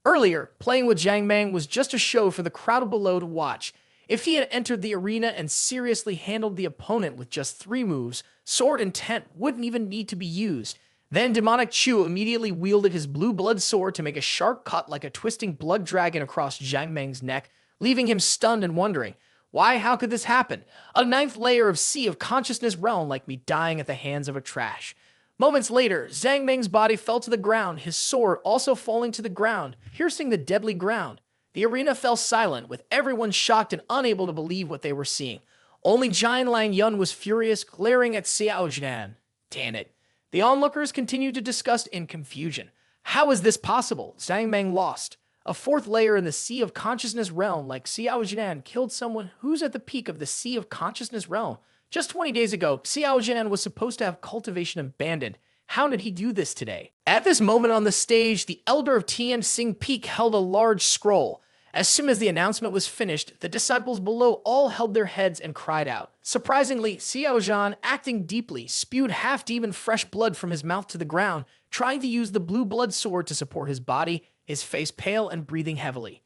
Speaker 1: Earlier, playing with Jiang Meng was just a show for the crowd below to watch. If he had entered the arena and seriously handled the opponent with just 3 moves, sword intent wouldn't even need to be used. Then Demonic Chu immediately wielded his blue blood sword to make a sharp cut like a twisting blood dragon across Jiang Meng's neck, leaving him stunned and wondering, why, how could this happen? A 9th layer of Sea of Consciousness realm like me dying at the hands of a trash. Moments later, Jiang Meng's body fell to the ground, his sword also falling to the ground, piercing the deadly ground. The arena fell silent, with everyone shocked and unable to believe what they were seeing. Only Jian Lang Yun was furious, glaring at Xiao Jian. Damn it. The onlookers continued to discuss in confusion. How is this possible? Jiang Meng lost. A 4th layer in the Sea of Consciousness realm like Xiao Jian killed someone who's at the peak of the Sea of Consciousness realm. Just 20 days ago, Xiao Jian was supposed to have cultivation abandoned. How did he do this today? At this moment on the stage, the elder of Tian Xing Peak held a large scroll. As soon as the announcement was finished, the disciples below all held their heads and cried out. Surprisingly, Xiao Jian, acting deeply, spewed half-demon fresh blood from his mouth to the ground, trying to use the blue blood sword to support his body, his face pale and breathing heavily.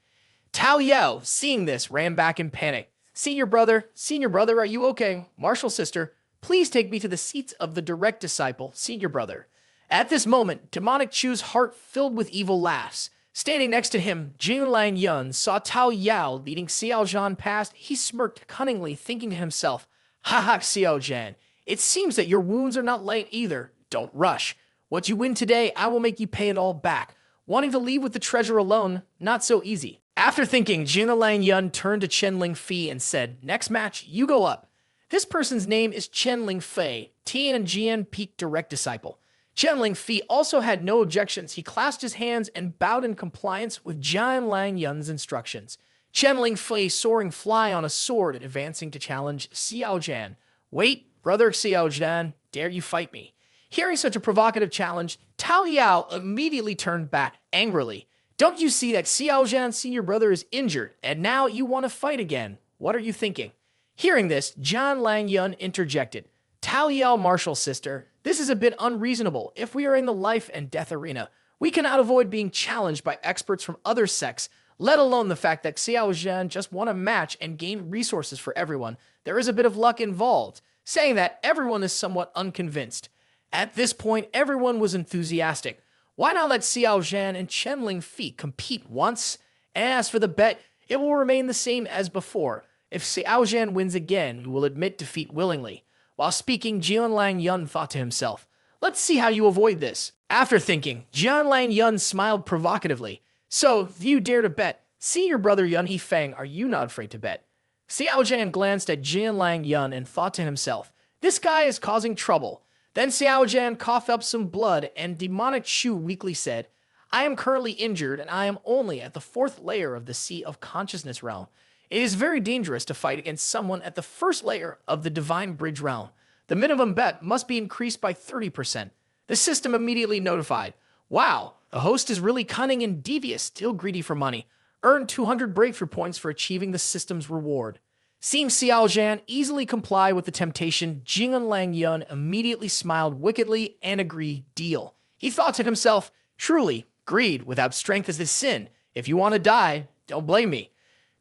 Speaker 1: Tao Yao, seeing this, ran back in panic. Senior brother, are you okay? Martial sister, please take me to the seats of the direct disciple, senior brother. At this moment, Demonic Chu's heart filled with evil laughs. Standing next to him, Jian Lang Yun saw Tao Yao leading Xiao Jian past. He smirked cunningly, thinking to himself, "Ha ha, Xiao Jian, it seems that your wounds are not light either. Don't rush. What you win today, I will make you pay it all back. Wanting to leave with the treasure alone, not so easy." After thinking, Jian Lang Yun turned to Chen Ling Fei and said, "Next match, you go up." This person's name is Chen Ling Fei, Tian and Jian Peak direct disciple. Chen Lingfi also had no objections. He clasped his hands and bowed in compliance with Jian Lang Yun's instructions. Chen Lingfi soaring fly on a sword, advancing to challenge Xiao Zhan. Wait, brother Xiao Zhan, dare you fight me? Hearing such a provocative challenge, Tao Yao immediately turned back angrily. Don't you see that Xiao Zhan's senior brother is injured, and now you want to fight again? What are you thinking? Hearing this, Jian Lang Yun interjected. Tao Yao, martial sister, this is a bit unreasonable. If we are in the life and death arena, we cannot avoid being challenged by experts from other sects, let alone the fact that Xiao Zhan just won a match and gained resources for everyone. There is a bit of luck involved. Saying that, everyone is somewhat unconvinced. At this point, everyone was enthusiastic. Why not let Xiao Zhan and Chen Lingfi compete once? And as for the bet, it will remain the same as before. If Xiao Zhan wins again, we will admit defeat willingly. While speaking, Jian Lang Yun thought to himself, let's see how you avoid this. After thinking, Jian Lang Yun smiled provocatively. So, if you dare to bet, see your brother Yun Yifeng, are you not afraid to bet? Xiao Zhan glanced at Jian Lang Yun and thought to himself, this guy is causing trouble. Then Xiao Zhan coughed up some blood, and Demonic Shu weakly said, I am currently injured, and I am only at the 4th layer of the Sea of Consciousness realm. It is very dangerous to fight against someone at the 1st layer of the Divine Bridge realm. The minimum bet must be increased by 30%. The system immediately notified, wow, the host is really cunning and devious, still greedy for money. Earn 200 breakthrough points for achieving the system's reward. Seeing Xiao Zhan easily comply with the temptation, Jian Lang Yun immediately smiled wickedly and agreed, deal. He thought to himself, truly, greed without strength is a sin. If you want to die, don't blame me.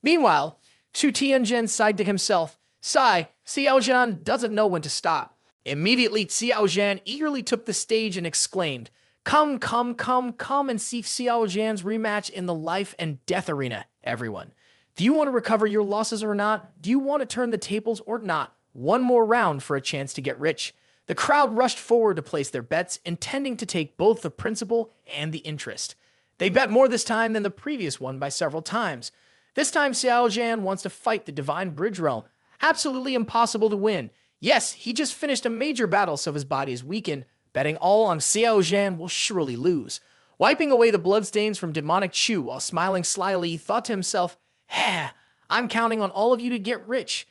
Speaker 1: Meanwhile, Xu Tianzhen sighed to himself, sigh, Xiao Zhan doesn't know when to stop. Immediately, Xiao Zhan eagerly took the stage and exclaimed, come and see Xiao Zhan's rematch in the life and death arena, everyone. Do you want to recover your losses or not? Do you want to turn the tables or not? One more round for a chance to get rich. The crowd rushed forward to place their bets, intending to take both the principal and the interest. They bet more this time than the previous one by several times. This time, Xiao Zhan wants to fight the Divine Bridge Realm. Absolutely impossible to win. Yes, he just finished a major battle, so his body is weakened. Betting all on Xiao Zhan will surely lose. Wiping away the bloodstains from Demonic Chu while smiling slyly, he thought to himself, I'm counting on all of you to get rich.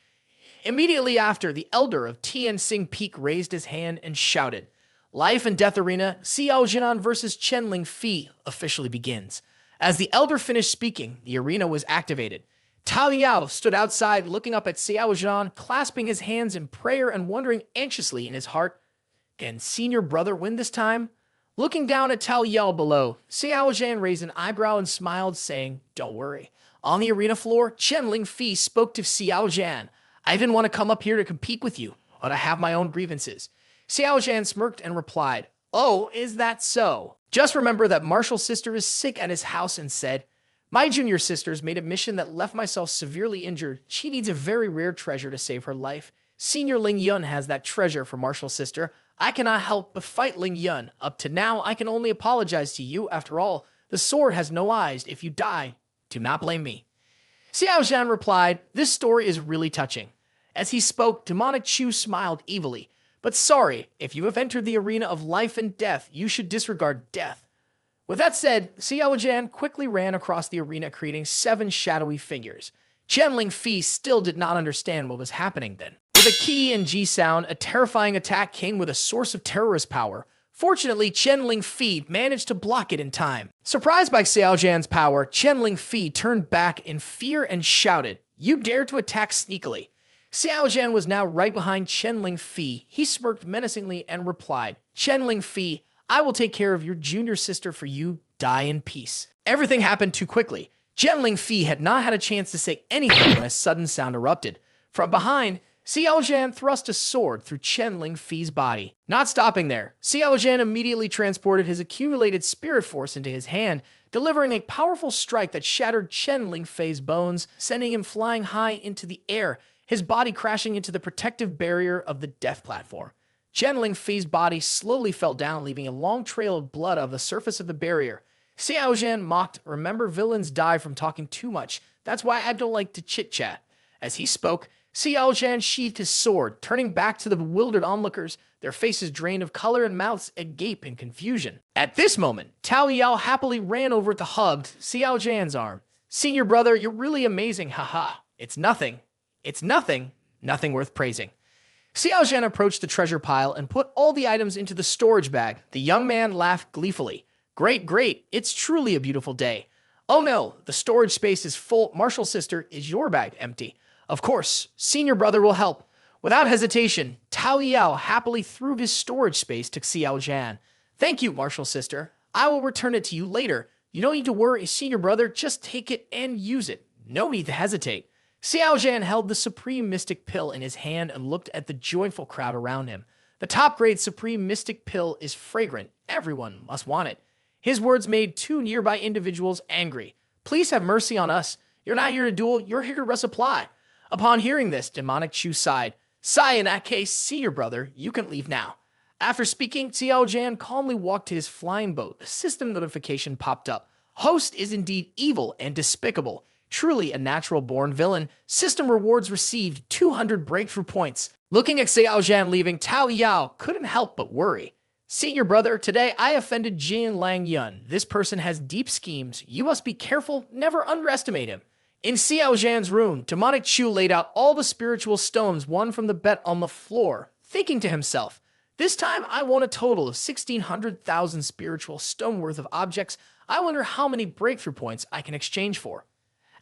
Speaker 1: Immediately after, the elder of Tian Xing Peak raised his hand and shouted, Life and Death Arena, Xiao Zhan versus Chen Lingfi officially begins. As the elder finished speaking, the arena was activated. Tao Yao stood outside looking up at Xiao Zhan, clasping his hands in prayer and wondering anxiously in his heart, can senior brother win this time? Looking down at Tao Yao below, Xiao Zhan raised an eyebrow and smiled, saying, don't worry. On the arena floor, Chen Lingfi spoke to Xiao Zhan. I didn't want to come up here to compete with you, but I have my own grievances. Xiao Zhan smirked and replied, oh, is that so? Just remember that Martial Sister is sick at his house and said, my junior sisters made a mission that left myself severely injured. She needs a very rare treasure to save her life. Senior Ling Yun has that treasure for Martial Sister. I cannot help but fight Ling Yun. Up to now, I can only apologize to you. After all, the sword has no eyes. If you die, do not blame me. Xiao Zhan replied, this story is really touching. As he spoke, Demonic Chu smiled evilly. But sorry, if you have entered the arena of life and death, you should disregard death. With that said, Xiao Zhan quickly ran across the arena, creating 7 shadowy figures. Chen Lingfi still did not understand what was happening then. With a Qi and Ji sound, a terrifying attack came with a source of terrorist power. Fortunately, Chen Lingfi managed to block it in time. Surprised by Xiao Zhan's power, Chen Lingfi turned back in fear and shouted, you dare to attack sneakily. Xiao Zhan was now right behind Chen Lingfi. He smirked menacingly and replied, Chen Lingfi, I will take care of your junior sister for you. Die in peace. Everything happened too quickly. Chen Lingfi had not had a chance to say anything when a sudden sound erupted. From behind, Xiao Zhan thrust a sword through Chen Lingfi's body. Not stopping there, Xiao Zhan immediately transported his accumulated spirit force into his hand, delivering a powerful strike that shattered Chen Lingfi's bones, sending him flying high into the air, his body crashing into the protective barrier of the death platform. Chen Lingfi's body slowly fell down, leaving a long trail of blood on the surface of the barrier. Xiao Zhan mocked, remember villains die from talking too much. That's why I don't like to chit-chat. As he spoke, Xiao Zhan sheathed his sword, turning back to the bewildered onlookers, their faces drained of color and mouths agape in confusion. At this moment, Tao Yao happily ran over to hug Xiao Zhan's arm. Senior brother, you're really amazing, haha. It's nothing. It's nothing. Nothing worth praising. Xiao Zhan approached the treasure pile and put all the items into the storage bag. The young man laughed gleefully. Great, great. It's truly a beautiful day. Oh no, the storage space is full. Marshall sister, is your bag empty? Of course, senior brother will help. Without hesitation, Tao Yao happily threw his storage space to Xiao Zhan. Thank you, Marshall sister. I will return it to you later. You don't need to worry, senior brother. Just take it and use it. No need to hesitate. Xiao Zhan held the Supreme Mystic Pill in his hand and looked at the joyful crowd around him. The top-grade Supreme Mystic Pill is fragrant. Everyone must want it. His words made two nearby individuals angry. Please have mercy on us. You're not here to duel, you're here to resupply. Upon hearing this, Demonic Chu sighed. Sigh, in that case, senior brother, you can leave now. After speaking, Xiao Zhan calmly walked to his flying boat. A system notification popped up. Host is indeed evil and despicable. Truly a natural-born villain. System rewards received 200 breakthrough points. Looking at Xiao Zhan leaving, Tao Yao couldn't help but worry. Senior brother, today I offended Jin Lang Yun. This person has deep schemes. You must be careful. Never underestimate him. In Xiao Zhan's room, Demonic Chu laid out all the spiritual stones won from the bet on the floor, thinking to himself, this time I won a total of 1,600,000 spiritual stone worth of objects. I wonder how many breakthrough points I can exchange for.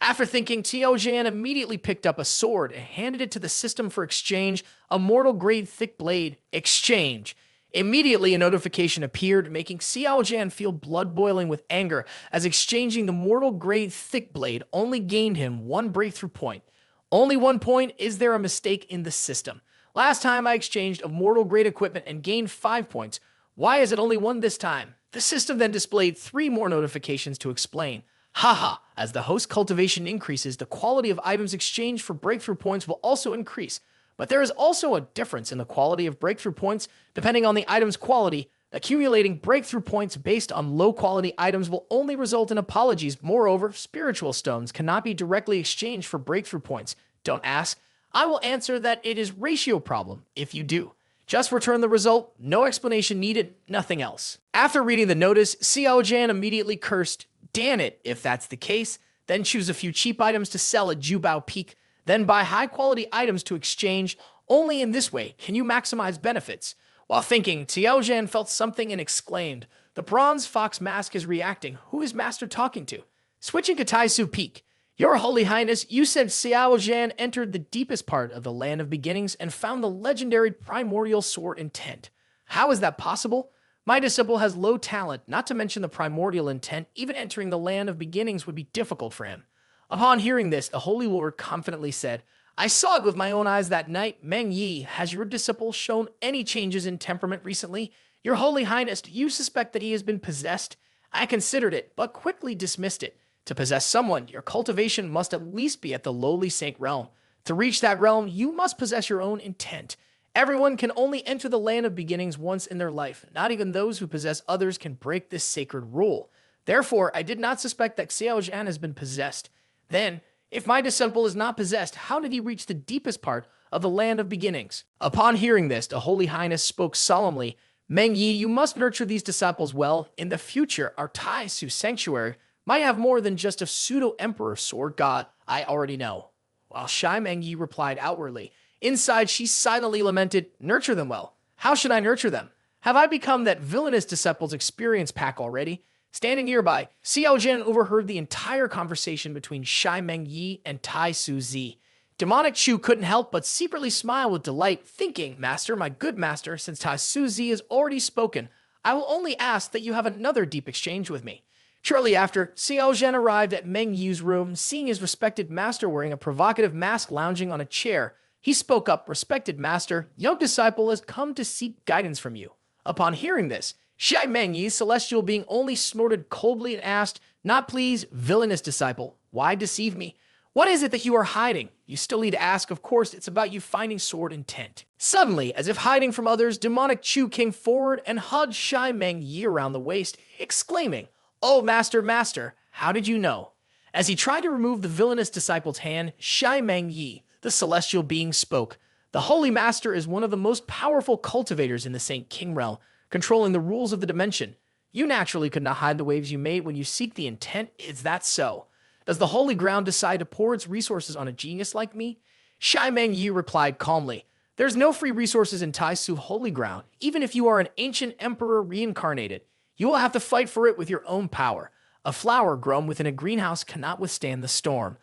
Speaker 1: After thinking, Xiao Zhan immediately picked up a sword and handed it to the system for exchange, a mortal-grade thick blade. Exchange. Immediately, a notification appeared, making Xiao Zhan feel blood boiling with anger, as exchanging the mortal-grade thick blade only gained him 1 breakthrough point. Only 1 point? Is there a mistake in the system? Last time I exchanged a mortal-grade equipment and gained 5 points. Why is it only 1 this time? The system then displayed 3 more notifications to explain. Haha, as the host cultivation increases, the quality of items exchanged for breakthrough points will also increase. But there is also a difference in the quality of breakthrough points depending on the item's quality. Accumulating breakthrough points based on low-quality items will only result in apologies. Moreover, spiritual stones cannot be directly exchanged for breakthrough points. Don't ask. I will answer that it is ratio problem if you do. Just return the result, no explanation needed, nothing else. After reading the notice, Xiao Zhan immediately cursed, damn it, if that's the case, then choose a few cheap items to sell at Jubao Peak, then buy high-quality items to exchange. Only in this way can you maximize benefits. While thinking, Xiao Zhan felt something and exclaimed, the bronze fox mask is reacting. Who is Master talking to? Switching to Taisu Peak. Your Holy Highness, you said Xiao Zhan entered the deepest part of the Land of Beginnings and found the legendary primordial sword intent. How is that possible? My disciple has low talent, not to mention the primordial intent. Even entering the Land of Beginnings would be difficult for him. Upon hearing this, the Holy Lord confidently said, I saw it with my own eyes that night. Meng Yi, has your disciple shown any changes in temperament recently? Your Holy Highness, do you suspect that he has been possessed? I considered it, but quickly dismissed it. To possess someone, your cultivation must at least be at the lowly Saint realm. To reach that realm, you must possess your own intent. Everyone can only enter the Land of Beginnings once in their life. Not even those who possess others can break this sacred rule. Therefore, I did not suspect that Xiao Zhan has been possessed. Then, if my disciple is not possessed, how did he reach the deepest part of the Land of Beginnings? Upon hearing this, the Holy Highness spoke solemnly, Meng Yi, you must nurture these disciples well. In the future, our Tai Su Sanctuary might have more than just a pseudo-emperor sword god. I already know. While Shy Meng Yi replied outwardly, inside she silently lamented, nurture them well. How should I nurture them? Have I become that villainous disciple's experience pack already? Standing nearby, Xiao Zhan overheard the entire conversation between Shy Meng Yi and Tai Su Zi. Demonic Chu couldn't help but secretly smile with delight, thinking, Master, my good master, since Tai Su Zi has already spoken, I will only ask that you have another deep exchange with me. Shortly after, Xiao Zhan arrived at Meng Yi's room, seeing his respected master wearing a provocative mask lounging on a chair. He spoke up, respected master, young disciple has come to seek guidance from you. Upon hearing this, Shy Meng Yi's celestial being only snorted coldly and asked, not please, villainous disciple, why deceive me? What is it that you are hiding? You still need to ask, of course, it's about you finding sword intent. Suddenly, as if hiding from others, Demonic Chu came forward and hugged Shy Meng Yi around the waist, exclaiming, oh, master, master, how did you know? As he tried to remove the villainous disciple's hand, Shy Meng Yi, the celestial being spoke. The Holy Master is one of the most powerful cultivators in the Saint King realm, controlling the rules of the dimension. You naturally could not hide the waves you made when you seek the intent. Is that so? Does the Holy Ground decide to pour its resources on a genius like me? Shai Meng Yi replied calmly, there's no free resources in Taisu Holy Ground, even if you are an ancient emperor reincarnated. You will have to fight for it with your own power. A flower grown within a greenhouse cannot withstand the storm.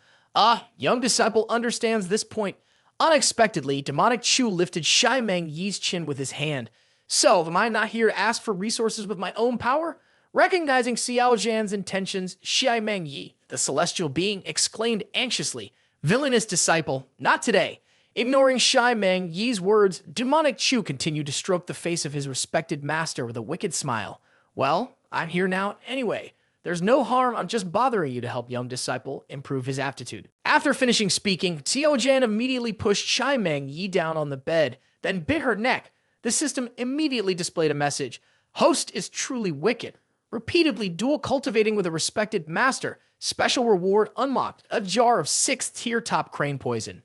Speaker 1: Young disciple understands this point. Unexpectedly, demonic Chu lifted Shai Meng Yi's chin with his hand. So, am I not here to ask for resources with my own power? Recognizing Xiao Zhan's intentions, Shai Meng Yi, the celestial being, exclaimed anxiously, villainous disciple, not today. Ignoring Shai Meng Yi's words, demonic Chu continued to stroke the face of his respected master with a wicked smile. Well, I'm here now anyway. There's no harm, I'm just bothering you to help young disciple improve his aptitude. After finishing speaking, Xiao Zhan immediately pushed Shai Meng Yi down on the bed, then bit her neck. The system immediately displayed a message. Host is truly wicked. Repeatedly dual cultivating with a respected master. Special reward unlocked. A jar of 6th-tier top crane poison.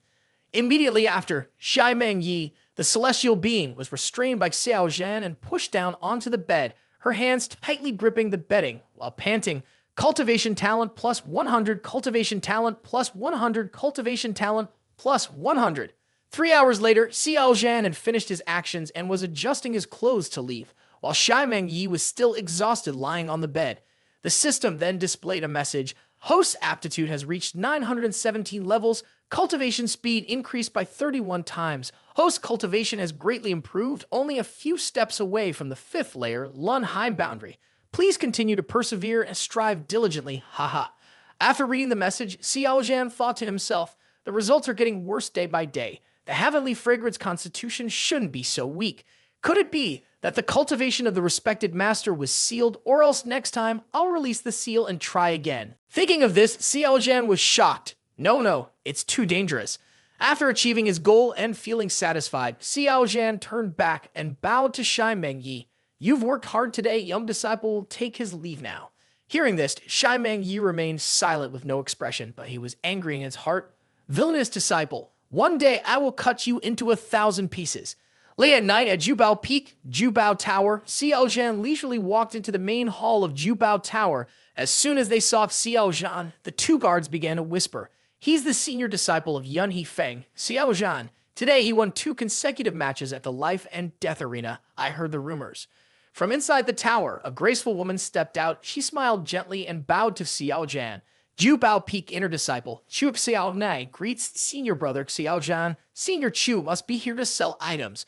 Speaker 1: Immediately after, Shai Meng Yi, the celestial being, was restrained by Xiao Zhan and pushed down onto the bed, her hands tightly gripping the bedding, while panting, cultivation talent plus 100, cultivation talent plus 100, cultivation talent plus 100. 3 hours later, Xiao Zhan had finished his actions and was adjusting his clothes to leave, while Shai Meng Yi was still exhausted lying on the bed. The system then displayed a message. Host's aptitude has reached 917 levels, cultivation speed increased by 31 times. Host cultivation has greatly improved, only a few steps away from the 5th layer, Lun High boundary. Please continue to persevere and strive diligently, haha. After reading the message, Xiao Zhan thought to himself, the results are getting worse day by day. The heavenly fragrance constitution shouldn't be so weak. Could it be that the cultivation of the respected master was sealed, or else next time I'll release the seal and try again? Thinking of this, Xiao Zhan was shocked. No, it's too dangerous. After achieving his goal and feeling satisfied, Xiao Zhan turned back and bowed to Shai Meng Yi. You've worked hard today, young disciple will take his leave now. Hearing this, Shai Meng Yi remained silent with no expression, but he was angry in his heart. Villainous disciple, one day I will cut you into 1,000 pieces. Late at night at Jubao Peak, Jubao Tower, Xiao Zhan leisurely walked into the main hall of Jubao Tower. As soon as they saw Xiao Zhan, the 2 guards began to whisper. He's the senior disciple of Yun Hifeng, Xiao Zhan. Today he won 2 consecutive matches at the Life and Death Arena. I heard the rumors. From inside the tower, a graceful woman stepped out. She smiled gently and bowed to Xiao Zhan. Jubao Peak inner disciple, Chu Xiao Nai, greets senior brother Xiao Zhan. Senior Chu must be here to sell items.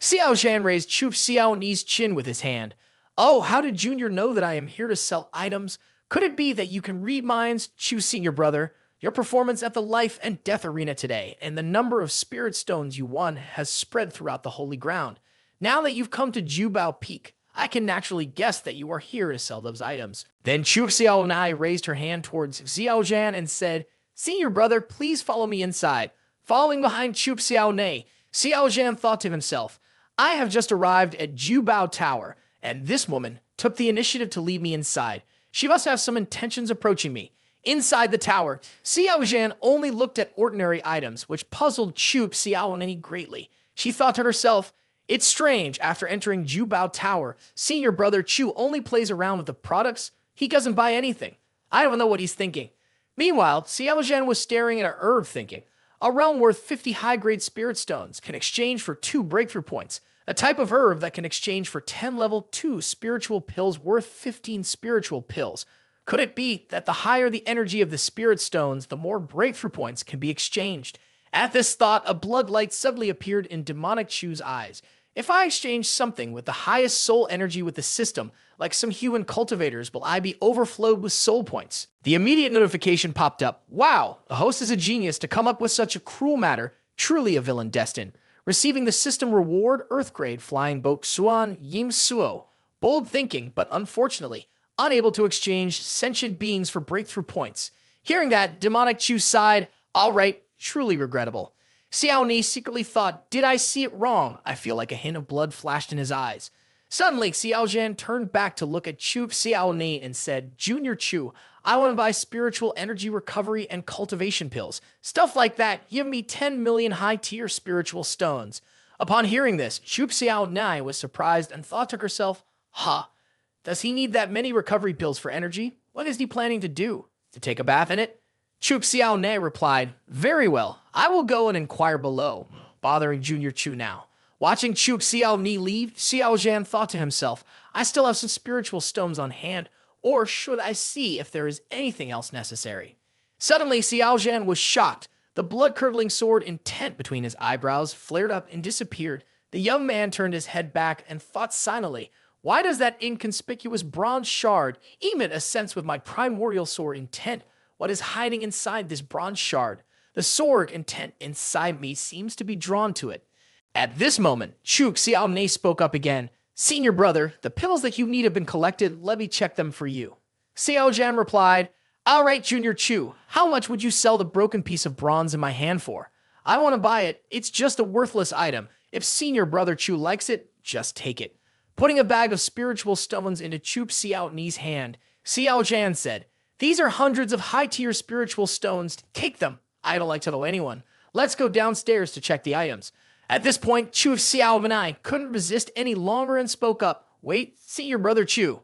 Speaker 1: Xiao Zhan raised Chu Xiao Ni's chin with his hand. Oh, how did Junior know that I am here to sell items? Could it be that you can read minds, Chu senior brother? Your performance at the Life and Death Arena today, and the number of spirit stones you won has spread throughout the holy ground. Now that you've come to Jubao Peak, I can naturally guess that you are here to sell those items. Then Chu Xiao Nai raised her hand towards Xiao Zhan and said, Senior brother, please follow me inside. Following behind Chu Xiao Nai, Xiao Zhan thought to himself, I have just arrived at Jubao Tower, and this woman took the initiative to lead me inside. She must have some intentions approaching me. Inside the tower, Xiao Zhan only looked at ordinary items, which puzzled Chu Xiao Nai greatly. She thought to herself, it's strange, after entering Jubao Tower, senior brother Chu only plays around with the products. He doesn't buy anything. I don't know what he's thinking. Meanwhile, Xiao Zhan was staring at a herb thinking, a realm worth 50 high-grade spirit stones can exchange for 2 breakthrough points. A type of herb that can exchange for 10 level 2 spiritual pills worth 15 spiritual pills. Could it be that the higher the energy of the spirit stones, the more breakthrough points can be exchanged? At this thought, a blood light suddenly appeared in demonic Chu's eyes. If I exchange something with the highest soul energy with the system, like some human cultivators, will I be overflowed with soul points? The immediate notification popped up. Wow, the host is a genius to come up with such a cruel matter, truly a villain destined. Receiving the system reward, Earth grade flying boat Suan Yim Suo. Bold thinking, but unfortunately, unable to exchange sentient beings for breakthrough points. Hearing that, demonic Chu sighed, all right, truly regrettable. Xiao Ni secretly thought, did I see it wrong? I feel like a hint of blood flashed in his eyes. Suddenly, Xiao Zhan turned back to look at Chu Xiao Ni and said, Junior Chu, I want to buy spiritual energy recovery and cultivation pills. Stuff like that. Give me 10 million high-tier spiritual stones. Upon hearing this, Chu Xiao Ni was surprised and thought to herself, does he need that many recovery pills for energy? What is he planning to do? To take a bath in it? Chu Xiao Ni replied, Very well, I will go and inquire below, bothering Junior Chu now. Watching Chu Xiao Ni leave, Xiao Zhan thought to himself, I still have some spiritual stones on hand, or should I see if there is anything else necessary? Suddenly, Xiao Zhan was shocked. The blood-curdling sword intent between his eyebrows flared up and disappeared. The young man turned his head back and thought silently, why does that inconspicuous bronze shard emit a sense with my primordial sword intent? What is hiding inside this bronze shard? The sword intent inside me seems to be drawn to it. At this moment, Chu Xiao Ni spoke up again. Senior brother, the pills that you need have been collected. Let me check them for you. Xiao Zhan replied, All right, Junior Chu, how much would you sell the broken piece of bronze in my hand for? I want to buy it. It's just a worthless item. If Senior brother Chu likes it, just take it. Putting a bag of spiritual stones into Chu Xiao Ni's hand, Xiao Zhan said, These are hundreds of high-tier spiritual stones. Take them. I don't like to know anyone. Let's go downstairs to check the items. At this point, Chu Xiao Ni couldn't resist any longer and spoke up. Wait, Senior brother Chu.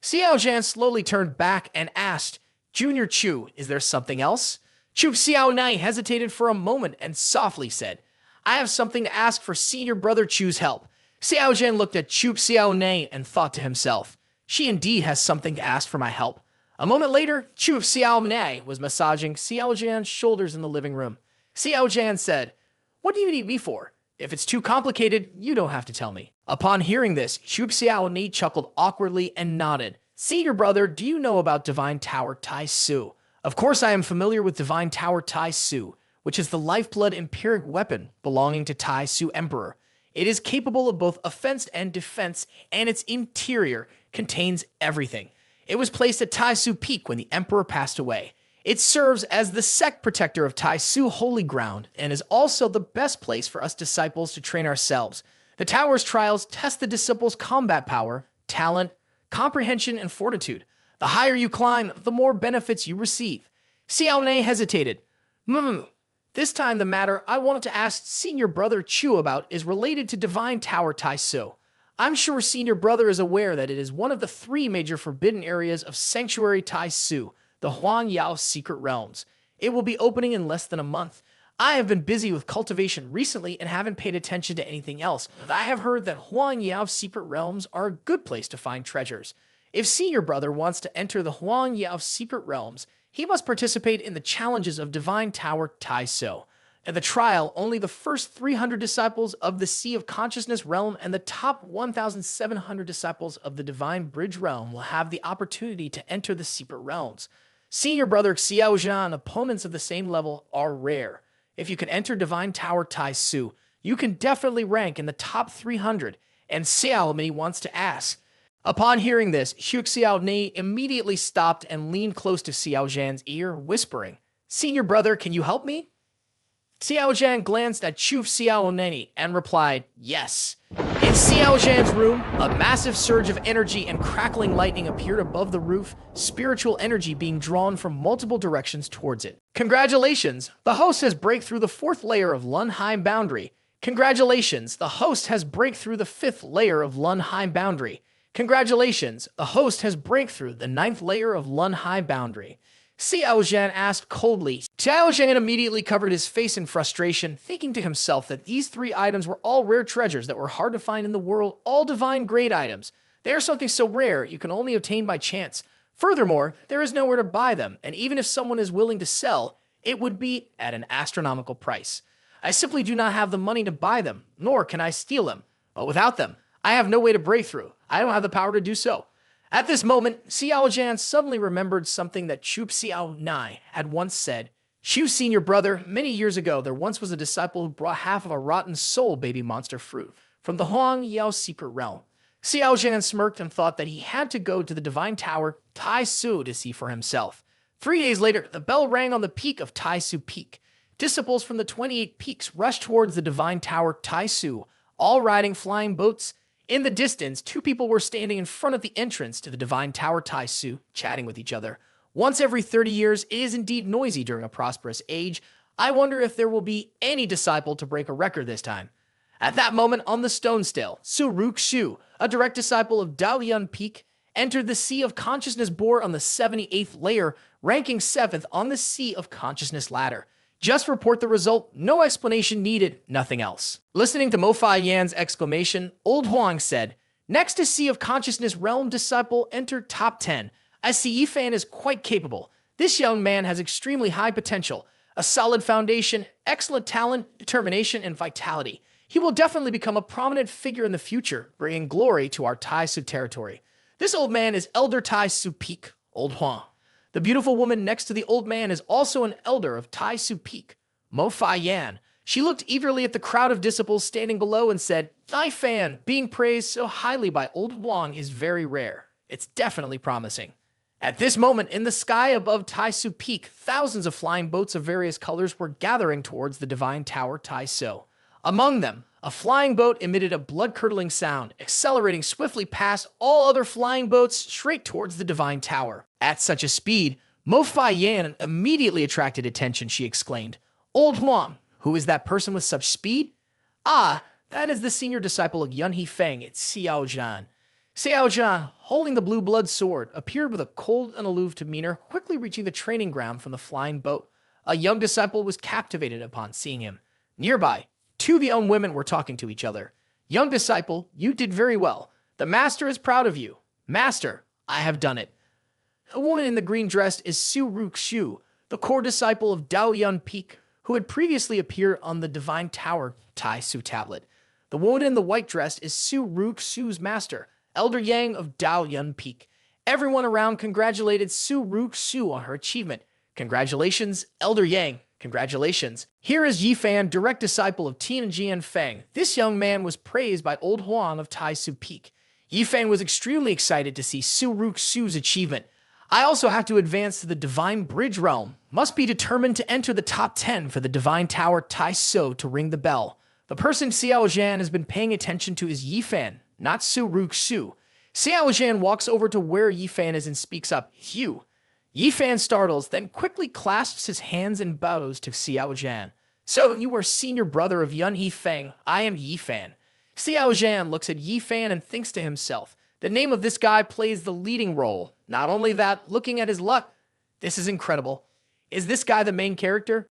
Speaker 1: Xiao Zhan slowly turned back and asked, Junior Chu, is there something else? Chu Xiao Ni hesitated for a moment and softly said, I have something to ask for Senior brother Chu's help. Xiao Zhan looked at Chu Xiao Ni and thought to himself, she indeed has something to ask for my help. A moment later, Chu Xiao Ni was massaging Xiao Zhan's shoulders in the living room. Xiao Zhan said, What do you need me for? If it's too complicated, you don't have to tell me. Upon hearing this, Chu Xiao Ni chuckled awkwardly and nodded. Senior brother, do you know about Divine Tower Tai Su? Of course I am familiar with Divine Tower Tai Su, which is the lifeblood empiric weapon belonging to Tai Su Emperor. It is capable of both offense and defense, and its interior contains everything. It was placed at Tai Su Peak when the Emperor passed away. It serves as the sect protector of Tai Su Holy Ground, and is also the best place for us disciples to train ourselves. The tower's trials test the disciples' combat power, talent, comprehension, and fortitude. The higher you climb, the more benefits you receive. Xiao Ni hesitated. This time the matter I wanted to ask Senior Brother Chu about is related to Divine Tower Tai Su. I'm sure Senior Brother is aware that it is one of the 3 major forbidden areas of Sanctuary Tai Su, the Huang Yao Secret Realms. It will be opening in less than a month. I have been busy with cultivation recently and haven't paid attention to anything else, but I have heard that Huang Yao Secret Realms are a good place to find treasures. If Senior Brother wants to enter the Huang Yao Secret Realms, he must participate in the challenges of Divine Tower Tai Su. At the trial, only the first 300 disciples of the Sea of Consciousness realm and the top 1,700 disciples of the Divine Bridge realm will have the opportunity to enter the secret realms. Senior Brother Xiao Zhan opponents of the same level are rare. If you can enter Divine Tower Tai Su, you can definitely rank in the top 300, and Xiao Ni wants to ask. Upon hearing this, Chu Xiao Ni immediately stopped and leaned close to Xiao Zhan's ear, whispering, Senior brother, can you help me? Xiao Zhan glanced at Chu Xiao Ni and replied, Yes. In Xiao Zhan's room, a massive surge of energy and crackling lightning appeared above the roof, spiritual energy being drawn from multiple directions towards it. Congratulations! The host has break through the 4th layer of Lunheim boundary. Congratulations! The host has break through the 5th layer of Lunheim boundary. Congratulations, the host has break through the 9th layer of Lunheim boundary. Xiao Zhan asked coldly. Xiao Zhan immediately covered his face in frustration, thinking to himself that these 3 items were all rare treasures that were hard to find in the world, all divine grade items. They are something so rare you can only obtain by chance. Furthermore, there is nowhere to buy them, and even if someone is willing to sell, it would be at an astronomical price. I simply do not have the money to buy them, nor can I steal them. But without them, I have no way to break through. I don't have the power to do so. At this moment, Xiao Zhan suddenly remembered something that Chu Xiao Ni had once said. Chu Senior Brother, many years ago, there once was a disciple who brought half of a rotten soul baby monster fruit from the Huang Yao Secret Realm. Xiao Zhan smirked and thought that he had to go to the Divine Tower Tai Su to see for himself. 3 days later, the bell rang on the peak of Tai Su Peak. Disciples from the 28 peaks rushed towards the Divine Tower Tai Su, all riding flying boats. In the distance, two people were standing in front of the entrance to the Divine Tower Tai Su, chatting with each other. Once every 30 years, it is indeed noisy during a prosperous age. I wonder if there will be any disciple to break a record this time. At that moment, on the stone still, Su Ruk Shu, a direct disciple of Dao Yun Peak, entered the Sea of Consciousness bore on the 78th layer, ranking 7th on the Sea of Consciousness ladder. Just report the result, no explanation needed, nothing else. Listening to Mo Fai Yan's exclamation, Old Huang said, "Next to Sea of Consciousness Realm Disciple entered top 10. I see Yifan is quite capable. This young man has extremely high potential, a solid foundation, excellent talent, determination, and vitality. He will definitely become a prominent figure in the future, bringing glory to our Tai Su territory. This old man is Elder Tai Su Peak, Old Huang. The beautiful woman next to the old man is also an elder of Tai Su Peak, Mo Fai Yan. She looked eagerly at the crowd of disciples standing below and said, Yifan, being praised so highly by Old Huang is very rare. It's definitely promising." At this moment, in the sky above Tai Su Peak, thousands of flying boats of various colors were gathering towards the Divine Tower Tai Su. Among them, a flying boat emitted a blood-curdling sound, accelerating swiftly past all other flying boats straight towards the Divine Tower. At such a speed, Mo Fai Yan immediately attracted attention. She exclaimed, "Old Huang, who is that person with such speed?" "Ah, that is the senior disciple of Yun He Feng, it's Xiao Zhan." Xiao Zhan, holding the blue blood sword, appeared with a cold and aloof demeanor, quickly reaching the training ground from the flying boat. A young disciple was captivated upon seeing him. Nearby, two young women were talking to each other. "Young disciple, you did very well. The master is proud of you." "Master, I have done it." A woman in the green dress is Su Ruk Shu, the core disciple of Dao Yun Peak, who had previously appeared on the Divine Tower Tai Su tablet. The woman in the white dress is Su Ruk Shu's master, Elder Yang of Dao Yun Peak. Everyone around congratulated Su Ruk Shu on her achievement. "Congratulations, Elder Yang. Congratulations." Here is Yifan, direct disciple of Tian Jian Feng. This young man was praised by Old Huang of Tai Su Peak. Yifan was extremely excited to see Su Ruk Shu's achievement. "I also have to advance to the Divine Bridge Realm. Must be determined to enter the top 10 for the Divine Tower Tai Su to ring the bell." The person Xiao Zhan has been paying attention to is Yifan, not Su Ruk Shu. Xiao Zhan walks over to where Yifan is and speaks up, "You." Yifan startles, then quickly clasps his hands and bows to Xiao Zhan. "So you are senior brother of Yun He Feng. I am Yifan." Xiao Zhan looks at Yifan and thinks to himself, the name of this guy plays the leading role. Not only that, looking at his luck, this is incredible. Is this guy the main character?